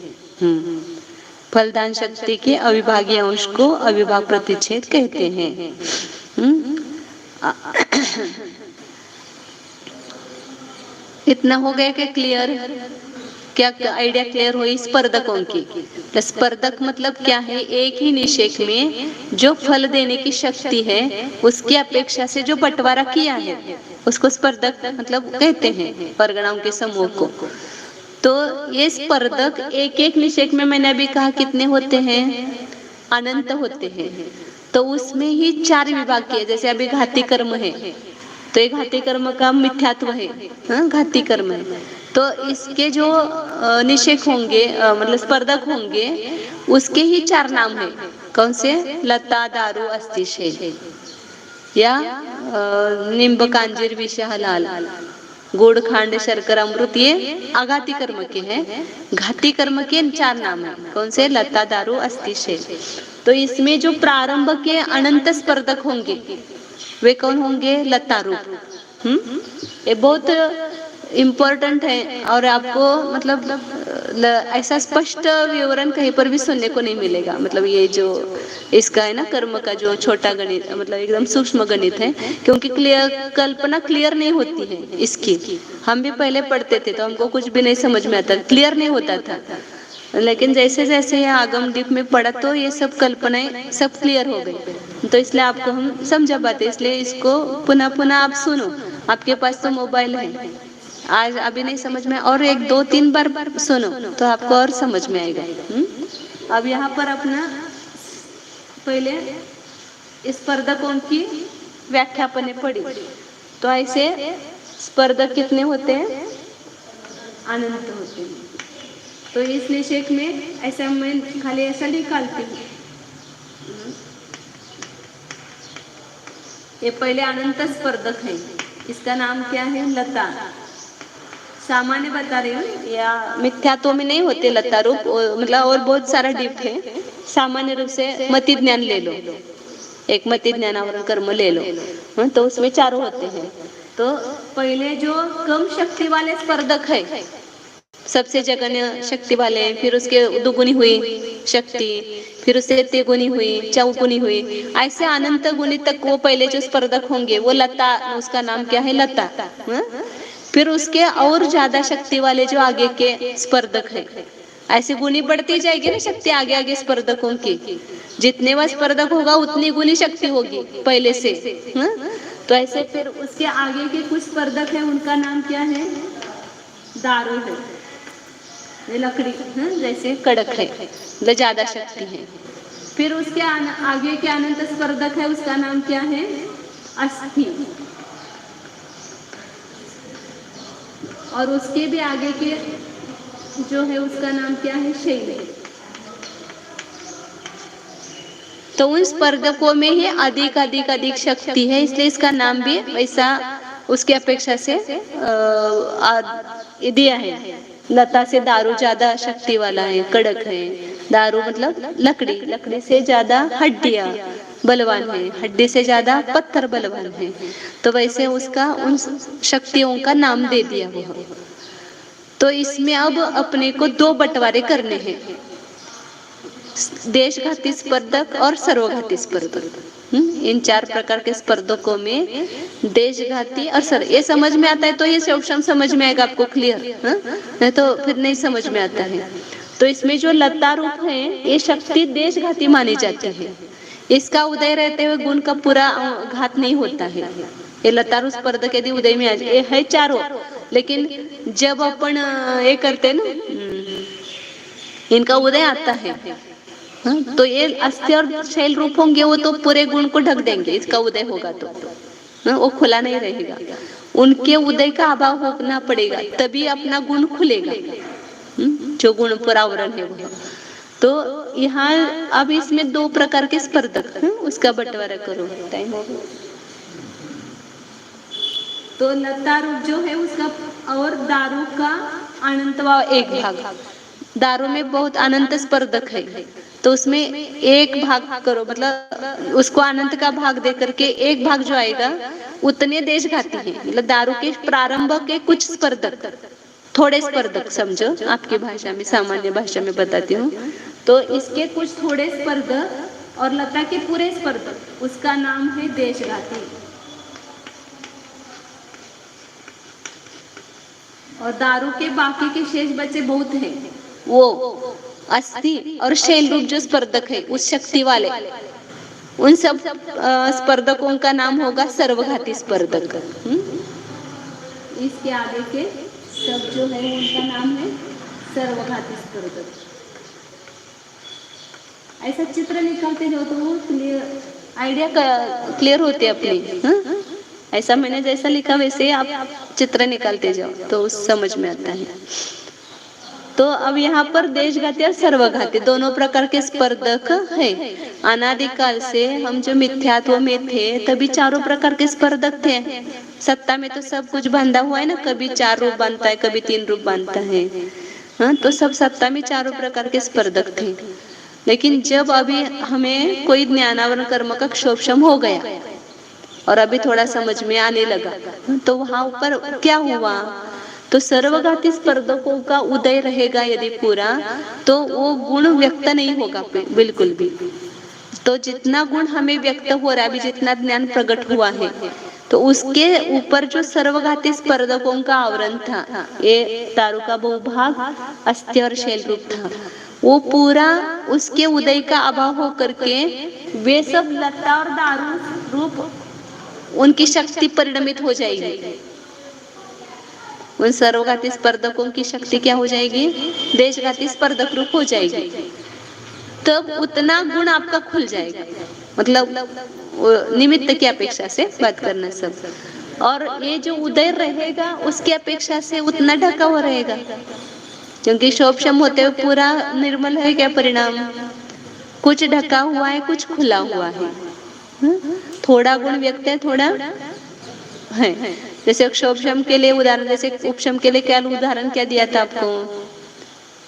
फलदान शक्ति के अविभागीय अंश को अविभाव प्रतिच्छेद कहते हैं। इतना हो गया कि क्लियर, क्या आइडिया क्लियर हुई स्पर्धकों की? तो स्पर्धक मतलब क्या है? एक ही निषेक में जो फल देने की शक्ति है उसकी अपेक्षा से जो बंटवारा किया है उसको स्पर्धक मतलब कहते हैं, परगणाओं के समूह को। तो ये स्पर्धक एक एक निषेक में मैंने अभी कहा कितने होते हैं? अनंत होते हैं। तो उसमें ही 4 विभाग किए, जैसे अभी घाती कर्म है तो ये घाती कर्म का मिथ्यात्व है, घाती कर्म है। तो इसके जो निषेक होंगे मतलब स्पर्धक होंगे उसके ही 4 नाम है। कौन से? लता, दारू, अस्थि, शैल या निम्ब, कांजीर, विष, हलाल, गुड़, खांड, शर्करा, अमृत, ये अघाती कर्म के हैं। घाती कर्म के 4 नाम है। कौन से? लता, दारू, अस्थि, शैल। तो इसमें जो प्रारंभ के अनंत स्पर्धक होंगे वे कौन होंगे? लता रूप। ये बहुत इम्पोर्टेंट है और आपको मतलब ऐसा स्पष्ट विवरण कहीं पर भी सुनने को नहीं मिलेगा। मतलब ये जो इसका है ना कर्म का जो छोटा गणित मतलब एकदम सूक्ष्म गणित है, क्योंकि कल्पना क्लियर नहीं होती है इसकी। हम भी पहले पढ़ते थे तो हमको कुछ भी नहीं समझ में आता, क्लियर नहीं होता था, लेकिन जैसे जैसे ये आगम डीप में पढ़ा तो ये सब कल्पनाएं सब क्लियर हो गई। तो इसलिए आपको हम समझा पाते, इसलिए इसको पुनः पुनः आप सुनो। आपके पास तो मोबाइल है, आज अभी नहीं समझ में और 1, 2, 3 बार सुनो तो आपको और समझ में आएगा। अब यहाँ पर अपना पहले स्पर्धकों की व्याख्या अपने पढ़ी। तो ऐसे स्पर्धक कितने होते हैं? अनंत होते हैं। तो इस निषेक में ऐसा मैं खाली ऐसा निकालती हूँ। ये पहले अनंत स्पर्धक है, इसका नाम क्या है? लता। सामान्य बता रही हूँ या मिथ्यात्व में नहीं होते लता रूप, मतलब और बहुत सारा डीप है। सामान्य रूप से मति ज्ञान ले लो, एक मति ज्ञानावरण कर्म ले लो, तो उसमें 4 होते हैं। तो पहले जो कम शक्ति वाले स्पर्धक है, सबसे जघन्य शक्ति वाले, फिर उसके दुगुनी हुई शक्ति, फिर उससे तिगुनी हुई, चौगुनी हुई, ऐसे अनंत गुणी तक वो पहले जो स्पर्धक होंगे वो लता, उसका नाम क्या है? लता। फिर उसके और ज्यादा शक्ति वाले जो आगे के स्पर्धक है, ऐसे गुणी बढ़ती जाएगी ना शक्ति आगे आगे स्पर्धकों की। जितने वह स्पर्धक होगा उतनी गुणी शक्ति होगी पहले से। तो ऐसे फिर उसके आगे के कुछ स्पर्धक है, उनका नाम क्या है? दारू है, ये लकड़ी जैसे कड़क है, मतलब ज्यादा शक्ति है। फिर उसके आगे के अनंत स्पर्धक है, उसका नाम क्या है? अस्थि। और उसके भी आगे के जो है उसका नाम क्या है? शैल। तो उन स्पर्धकों में ही अधिक अधिक अधिक शक्ति है, इसलिए इसका नाम भी वैसा उसकी अपेक्षा से दिया है। लता से दारू ज्यादा शक्ति वाला है, कड़क है। दारू मतलब लकड़ी, लकड़ी से ज्यादा हड्डियां बलवान है, हड्डी से ज्यादा पत्थर बलवान है। तो वैसे उसका उन शक्तियों का नाम दे दिया वो। तो इसमें अब अपने को 2 बंटवारे करने हैं, देशघाती स्पर्धक और सर्वघाती स्पर्धक। इन 4 प्रकार के स्पर्धकों में देशघाती और ये समझ में आता है तो ये ऑप्शन समझ में आएगा आपको क्लियर, नहीं तो फिर नहीं समझ में आता है। तो इसमें जो लता रूप है ये शक्ति देशघाती मानी जाती है। इसका उदय रहते हुए गुण का पूरा घात नहीं होता है। ये लतारू स्पर्धक यदि उदय में आ जाए, ये है 4, लेकिन जब अपन ये करते ना इनका उदय आता है तो ये अस्थि और शैल रूप होंगे, वो तो पूरे गुण को ढक देंगे। इसका उदय होगा तो वो खुला नहीं रहेगा, उनके उदय का अभाव होना पड़ेगा तभी अपना गुण खुलेगा, जो गुण परावरण है वो। तो यहाँ अब इसमें 2 प्रकार के स्पर्धक, उसका बंटवारा करो। टाइम हो गया। तो लता रूप जो है उसका और दारू का अनंत भाव 1 भाग। दारू में बहुत अनंत स्पर्धक है तो उसमें 1 भाग करो, मतलब उसको अनंत का भाग दे करके 1 भाग जो आएगा उतने देशघाती हैं। मतलब दारू के प्रारंभ के कुछ स्पर्धक, थोड़े स्पर्धक समझो, आपकी भाषा में सामान्य भाषा में बताती हूँ। तो इसके कुछ थोड़े स्पर्धक और लता के पूरे स्पर्धक, उसका नाम है देशघाती। और दारू के बाकी के शेष बचे बहुत हैं, वो अस्थि और शैल रूप जो स्पर्धक है उस शक्ति वाले, उन सब स्पर्धकों का नाम होगा सर्वघाती स्पर्धक। इसके आगे के सब जो है उनका नाम है सर्वघाती स्पर्धक। ऐसा चित्र निकालते जाओ तो वो क्लियर आइडिया क्लियर होते अपनी। ऐसा मैंने जैसा लिखा वैसे आप चित्र निकालते जाओ तो समझ में आता है। तो अब यहाँ पर देशघाती और सर्वघाती दोनों प्रकार के स्पर्धक है। अनादिकाल से हम जो मिथ्यात्व में थे तभी चारों प्रकार के स्पर्धक थे। सत्ता में तो सब कुछ बंधा हुआ है ना, कभी 4 रूप बनता है, कभी 3 रूप बनता है। हाँ, तो सब सत्ता में चारों प्रकार के स्पर्धक थे। लेकिन जब अभी हमें कोई ज्ञानावरण कर्म का क्षोभशम हो गया और अभी थोड़ा समझ में आने लगा, तो वहां ऊपर क्या हुआ, तो सर्वघाती स्पर्धकों का उदय रहेगा यदि पूरा, तो वो गुण व्यक्त नहीं होगा बिल्कुल भी। तो जितना गुण हमें व्यक्त हो रहा है, अभी जितना ज्ञान प्रकट हुआ है, तो उसके ऊपर जो सर्वघाती स्पर्धकों का आवरण था, ये दारू का बहुभाग, अस्थि और शैल रूप था, वो पूरा उसके उदय का अभाव होकर के वे सब लता और दारू रूप उनकी शक्ति परिणमित हो जाएगी। उन सर्वघाती स्पर्धकों की शक्ति क्या हो जाएगी, देशघाती स्पर्धक रूप हो जाएगी। तब उतना गुण आपका खुल जाएगा, मतलब निमित्त की अपेक्षा से बात करना सब। और ये जो उदय रहेगा उसकी अपेक्षा से उतना ढका हुआ रहेगा, क्योंकि शोभशम होते हुए पूरा निर्मल है क्या परिणाम, कुछ ढका हुआ है, कुछ खुला हुआ है। थोड़ा गुण व्यक्त है, थोड़ा है। जैसे क्षोभशम के लिए उदाहरण, जैसे उपशम के लिए क्या उदाहरण क्या दिया था आपको,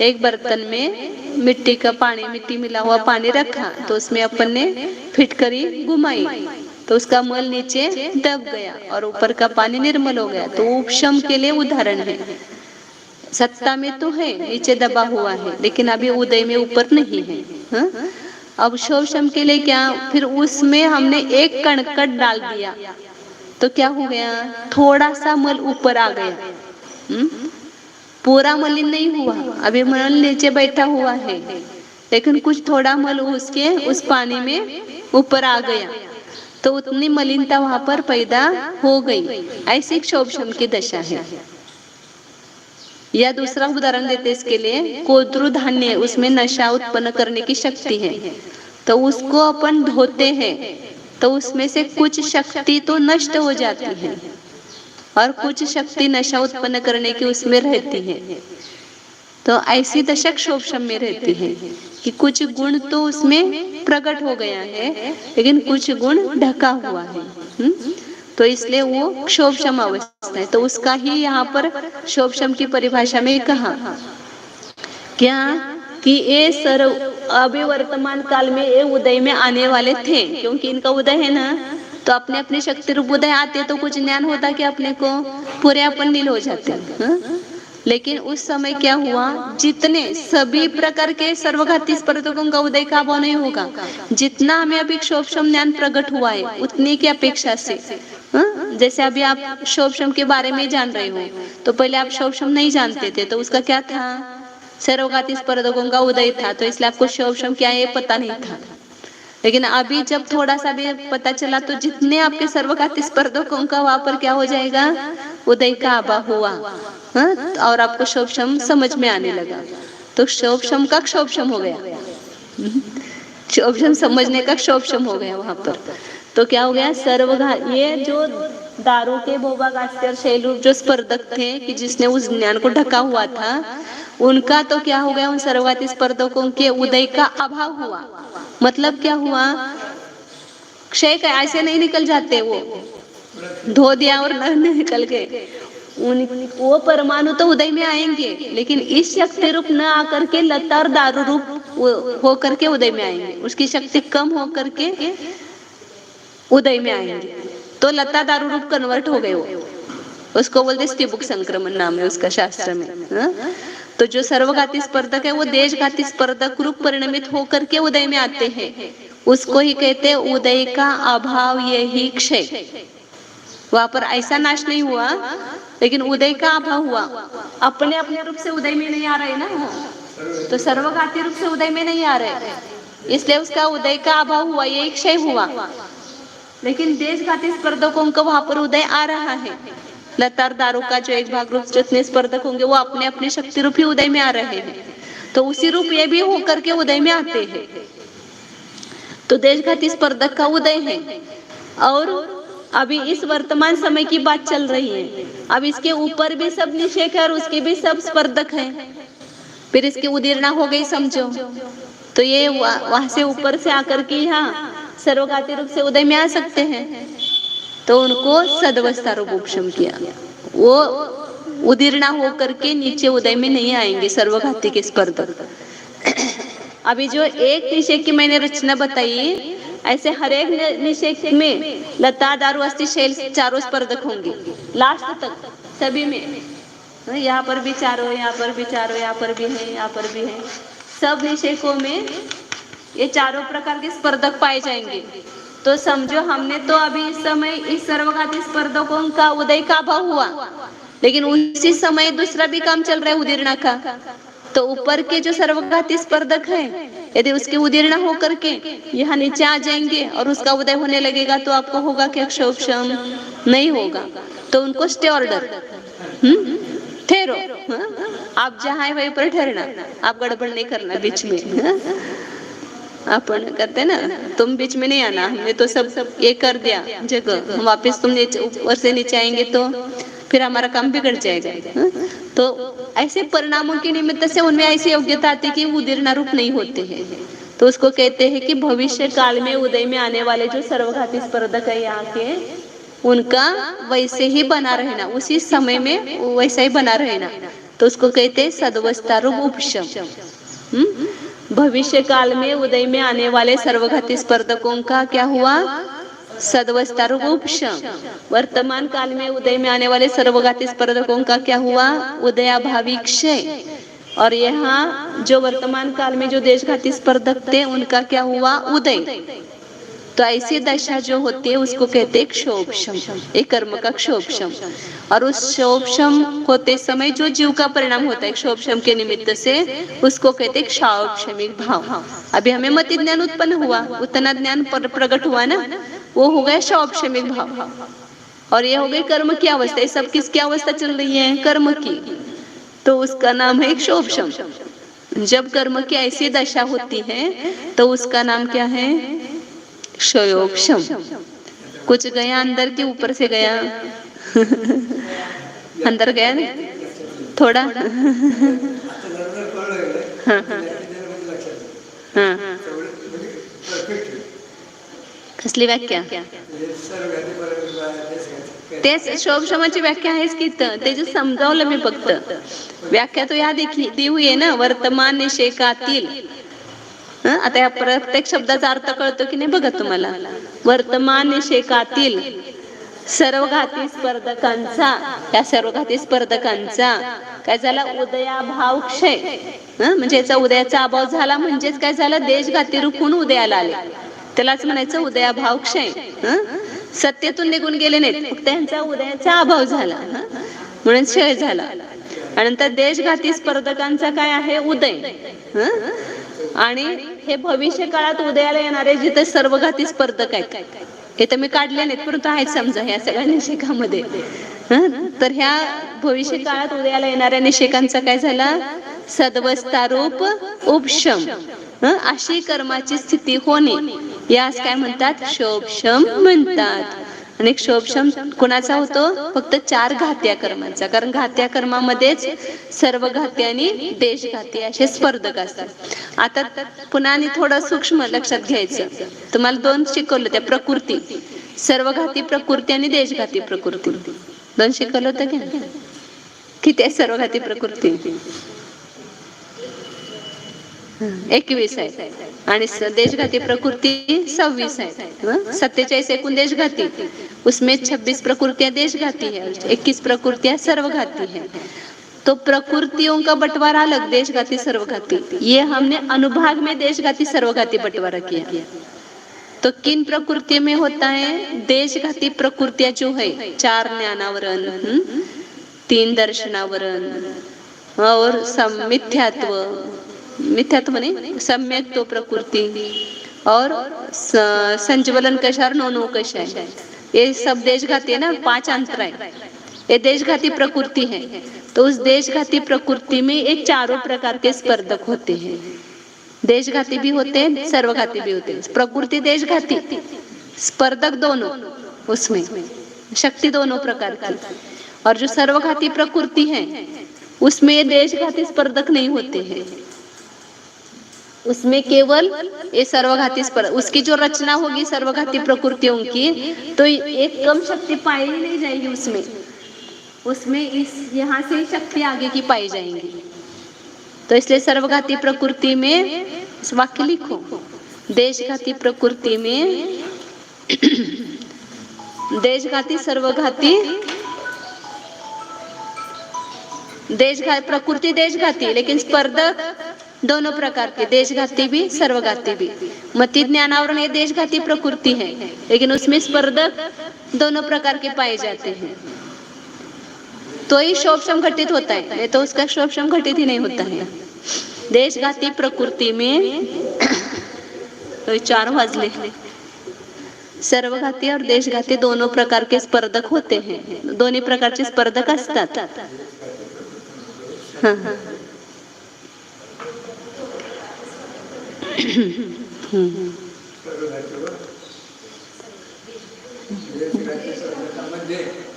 एक बर्तन में मिट्टी का पानी, मिट्टी मिला हुआ पानी रखा, तो उसमें अपन ने फिटकरी घुमाई तो उसका मल नीचे दब गया और ऊपर का पानी निर्मल हो गया, तो उपशम के लिए उदाहरण है। सत्ता में तो है, नीचे दबा हुआ है, लेकिन अभी उदय में ऊपर नहीं है। हाँ? अब शोभशम के लिए क्या, फिर उसमें हमने एक कणकट डाल दिया तो क्या हो गया, थोड़ा सा मल ऊपर आ गया। पूरा मलिन नहीं हुआ, अभी मल नीचे बैठा हुआ है, लेकिन कुछ थोड़ा मल उसके उस पानी में ऊपर आ गया, तो उतनी मलिनता वहां पर पैदा हो गई। ऐसी क्षोभशम की दशा है। या दूसरा उदाहरण देते इसके लिए, कोद्रु धान्य, उसमें नशा उत्पन्न करने की शक्ति है, तो उसको अपन धोते हैं तो उसमें से कुछ शक्ति तो नष्ट हो जाती है और कुछ शक्ति नशा उत्पन्न करने की उसमें रहती है। तो ऐसी दशा क्षोभशम में रहती है कि कुछ गुण तो उसमें प्रकट हो गया है, लेकिन कुछ गुण ढका हुआ है। तो इसलिए वो क्षोभशम अवस्था है। तो उसका ही यहाँ पर क्षोभशम की परिभाषा में कहा क्या कि ये सर्व अभी वर्तमान काल में ये उदय में आने वाले थे, क्योंकि इनका उदय है ना, तो अपने अपनी शक्ति रूप उदय आते तो कुछ ज्ञान होता कि अपने को पूरे अपन नील हो जाते। लेकिन उस समय क्या हुआ, जितने सभी प्रकार के सर्वघाती स्पर्धकों का उदय का अभाव नहीं होगा, जितना हमें अभी क्षोभशम ज्ञान प्रकट हुआ है उतने की अपेक्षा से। जैसे अभी आप क्षोभशम के बारे में जान रहे हो, तो पहले आप क्षोभशम नहीं जानते थे, तो उसका क्या था, सर्वघाती स्पर्धकों का उदय था, तो इसलिए आपको क्षोभशम क्या है पता नहीं था। लेकिन अभी जब थोड़ा सा भी पता चला, तो जितने आपके सर्वघाती स्पर्धकों का वहां पर क्या हो जाएगा, उदय का अभाव हुआ। और आपको क्षोभशम समझ में आने लगा, तो क्षोभशम का क्षोभशम हो गया, क्षोभशम समझने का क्षोभशम हो गया वहां पर। तो क्या हो गया, ये जो दारू के बहुभाग, अस्थि और शैल रूप जो स्पर्धक थे कि जिसने उस ज्ञान को ढका हुआ था, उनका तो क्या हो गया, उन सर्वघाती स्पर्धकों के उदय का अभाव हुआ। मतलब क्या हुआ, क्षय का ऐसे नहीं निकल जाते, वो धो दिया और न निकल गए, वो परमाणु तो उदय में आएंगे, लेकिन इस शक्ति रूप न आकर के लता और दारू रूप हो करके उदय में आएंगे, उसकी शक्ति कम हो करके उदय में आएंगे, तो लता दारू रूप कन्वर्ट हो गए। वो उसको बोलते स्टिबुक संक्रमण नाम है उसका शास्त्र में। तो जो सर्वघाती स्पर्धक है वो देशघाती स्पर्धक रूप परिणमित होकर के उदय में आते हैं, उसको ही कहते हैं उदय का अभाव, यही क्षय। वहां पर ऐसा नाश नहीं हुआ, लेकिन उदय का अभाव हुआ। अपने अपने रूप से उदय में नहीं आ रहे ना, तो सर्वघाती रूप से उदय में नहीं आ रहे, इसलिए उसका उदय का अभाव हुआ, ये एक क्षय हुआ। लेकिन देशघाती स्पर्धकों का वहां पर उदय आ रहा है। लतार दारू का जो एक भाग रूप जितने स्पर्धक होंगे वो अपने अपने शक्ति रूपी उदय में आ रहे हैं, तो उसी रूप ये भी होकर के उदय में आते हैं। तो देशघाती स्पर्धक का उदय है। और अभी इस वर्तमान समय की बात चल रही है, अब इसके ऊपर भी सब निषेक है और उसके भी सब स्पर्धक है, फिर इसकी उदीर्णा हो गई समझो। तो ये वहां से ऊपर से आकर के यहाँ सर्वघाती रूप से उदय में आ सकते हैं, तो उनको सदवस्था रूप उपशम किया। वो उदीर्णा होकर के नीचे उदय में नहीं आएंगे सर्वघाती के स्पर्धक। अभी जो एक निषेक की मैंने रचना बताई, ऐसे हर एक निषेक में लता दारू अस्थि शैल चारों स्पर्धक होंगे लास्ट तक सभी में। यहाँ पर भी चारों, यहाँ पर भी चारों, यहाँ पर भी है, यहाँ पर भी है। सब निषेकों में ये चारों प्रकार के स्पर्धक पाए जाएंगे। तो समझो हमने तो अभी इस समय इस सर्वघाती स्पर्धकों का उदय का अभाव हुआ, लेकिन उसी समय दूसरा भी काम चल रहा है उदीर्णा का। तो ऊपर के जो सर्वघाती स्पर्धक है, यदि उसकी उदीर्णा होकर के यहाँ नीचे आ जाएंगे और उसका उदय होने लगेगा, तो आपको होगा क्या क्षोभशम? नहीं होगा। तो उनको स्टे ऑर्डर, ठहरो, आप जहाँ है वहीं पर ठहरना, आप गड़बड़ नहीं करना बीच में। अपन कहते ना, तुम बीच में नहीं आना, हमने तो सब ये कर दिया जगह, वापस तुम ऊपर से नीचे आएंगे तो फिर हमारा काम बिगड़ जाएगा। तो ऐसे परिणामों के निमित्त से उनमें ऐसी योग्यता आती है कि उदीर्णा रूप नहीं होते हैं। तो उसको कहते हैं कि भविष्य काल में उदय में आने वाले जो सर्वघाती स्पर्धक है यहाँ के, उनका वैसे ही बना रहना, उसी समय में वैसा ही बना रहना। तो उसको कहते हैं सदवस्था रूप उपशम। भविष्य काल में उदय में आने वाले सर्वघाती स्पर्धकों का क्या हुआ? सदवस्था रूप उपशम। वर्तमान काल में उदय में आने वाले सर्वघाती स्पर्धकों का क्या हुआ? उदयाभावी क्षय। और यहाँ जो वर्तमान काल में जो देशघाती स्पर्धक थे उनका क्या हुआ? उदय। तो ऐसी दशा जो होती है उसको कहते हैं क्षोभशम, एक कर्म का क्षोभशम। और उस क्षोभशम होते समय जो जीव का परिणाम होता है क्षोभशम के निमित्त से, उसको कहते हैं क्षावक्षमिक भाव। अभी हमें मति ज्ञान उत्पन्न हुआ, उतना ज्ञान प्रकट हुआ ना, वो हो गया क्षावक्षमिक भाव। और ये हो गई कर्म की अवस्था। ये सब किसकी अवस्था चल रही है? कर्म की। तो उसका नाम है क्षोभशम। जब कर्म की ऐसी दशा होती है तो उसका नाम क्या है? क्षयोक्षम। कुछ गया अंदर के ऊपर से गया? अंदर गया ना थोड़ा। हाँ, कसली व्याख्या? तेच क्षोभशमाची व्याख्या आहेच की, त्याचं समजावलं मी फक्त. व्याख्या तो या दी हुई आहे ना, वर्तमान निषेकातील. आता या प्रत्येक शब्दाचा अर्थ कळतो की नाही बघा तुम्हाला. वर्तमान निषेकातील सर्वघाती स्पर्धकांचा, या सर्वघाती स्पर्धकांचा काय झाला? उदयाभाव क्षय. म्हणजे याचा उदयाचा अभाव झाला, म्हणजेच काय झालं? देशघाती रूप होऊन उदयाला आले, त्यालाच म्हणायचं उदयाभाव क्षय. सत्तेतून निघून गेले नाहीत, फक्त त्यांचा उदयाचा अभाव झाला म्हणून क्षय झाला. आणि नंतर देशघाती स्पर्धकांचा काय आहे? उदय. आणि हे भविष्य काळात उदयाला येणारे जिथे सर्वघाती स्पर्धक आहेत, हे तर मी काढले नाहीत परंतु आहेत समजा ह्या सगळ्या निषेकामध्ये. तर ह्या भविष्य काळात उदयाला येणाऱ्या निषेकांचा काय झाला? सदवस्था रूप उपशम. अशी कर्माची स्थिती होणे, यास काय म्हणतात? क्षोभशम म्हणतात. आणि क्षोभशम कोणाचा होतो? फक्त 4 घात्या कर्मांचा. कारण घात्या कर्मामध्येच सर्वघाती आणि देशघाती असे स्पर्धक असतात. आता पुन्हा आणि थोडं सूक्ष्म लक्षात घ्यायचं. तुम्हाला 2 शिकवलं, त्या प्रकृती, सर्वघाती प्रकृती आणि देशघाती प्रकृती. 2 शिकवलं होतं की? किती आहे सर्वघाती प्रकृती? 21 आहे. आणि देशघाती प्रकृती 26 है। 47 एकूण देशघाती, उसमें 26 प्रकृतियां देशघाती है, 21 प्रकृतियां सर्वघाती है। तो प्रकृतियों का बंटवारा अलग, देशघाती सर्वघाती। ये हमने अनुभाग में देशघाती सर्वघाती बंटवारा किया। तो किन प्रकृति में होता है? देशघाती प्रकृतियां जो है, 4 ज्ञानावरण, 3 दर्शनावरण और मिथ्यात्व, मिथ्यात्व नहीं, सम्यक तो प्रकृति और संज्वलन कशा और नोनो कशा है, ये सब देशघाती है ना, 5 अंतर है, ये देशघाती प्रकृति है। तो उस देशघाती प्रकृति में एक चारों प्रकार के स्पर्धक होते हैं, देशघाती भी होते हैं, सर्वघाती भी होते हैं। प्रकृति देशघाती, स्पर्धक दोनों, उसमें शक्ति दोनों प्रकार की। और जो सर्वघाती प्रकृति है उसमें देशघाती स्पर्धक नहीं होते हैं, उसमें केवल ये सर्वघाती स्पर्धक, उसकी जो रचना होगी सर्वघाती प्रकृतियों की, तो एक कम शक्ति पाई ही नहीं जाएगी उसमें, उसमें इस यहाँ से शक्ति आगे की पाई जाएंगी। तो इसलिए सर्वघाती प्रकृति में, इस वाक्य लिखो, देशघाती प्रकृति में देशघाती सर्वघाती, देशघाती प्रकृति देशघाती, लेकिन स्पर्धक दोनों प्रकार के, देशघाती भी सर्वघाती भी। मति ज्ञानावरण ये देशघाती प्रकृति है, लेकिन उसमें स्पर्धक दोनों प्रकार के पाए जाते हैं, तो ही शोभशम घटित होता है, नहीं तो उसका शोभशम घटित ही नहीं होता है। देशघाती प्रकृति में तो 4 वाजले, सर्वघाती और देशघाती दोनों प्रकार के स्पर्धक होते हैं, दोन्ही प्रकारचे स्पर्धक असतात। हाँ हाँ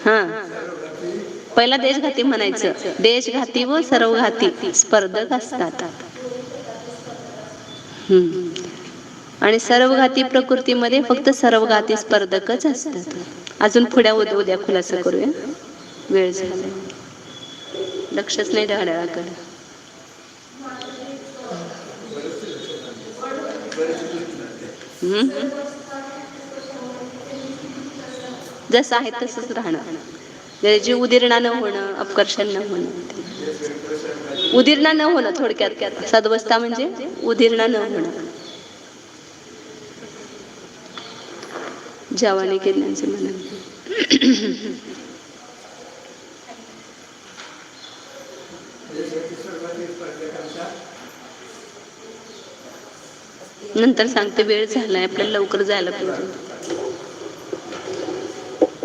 हाँ, पहिला देशघाती म्हणायचं, देशघाती व सर्वघाती स्पर्धक असतात। आणि सर्वघाती प्रकृतीमध्ये फक्त सर्वघाती स्पर्धकच असतात। अजून पुढे उद्या खुलासा करूया, वेळ झाला, लक्षच नाही ढाळ्याकडे। जसं आहे तसंच राहणं, जे उदीर्णा न होणं, अपकर्षण न होणं, उदीर्णा न होणं, थोडक्यात सद्वस्था म्हणजे उदीर्णा न होणं। जवानी केल्याचे म्हणून नंतर सांगते, वेळ झालाय, आपल्याला लवकर जायला पाहिजे।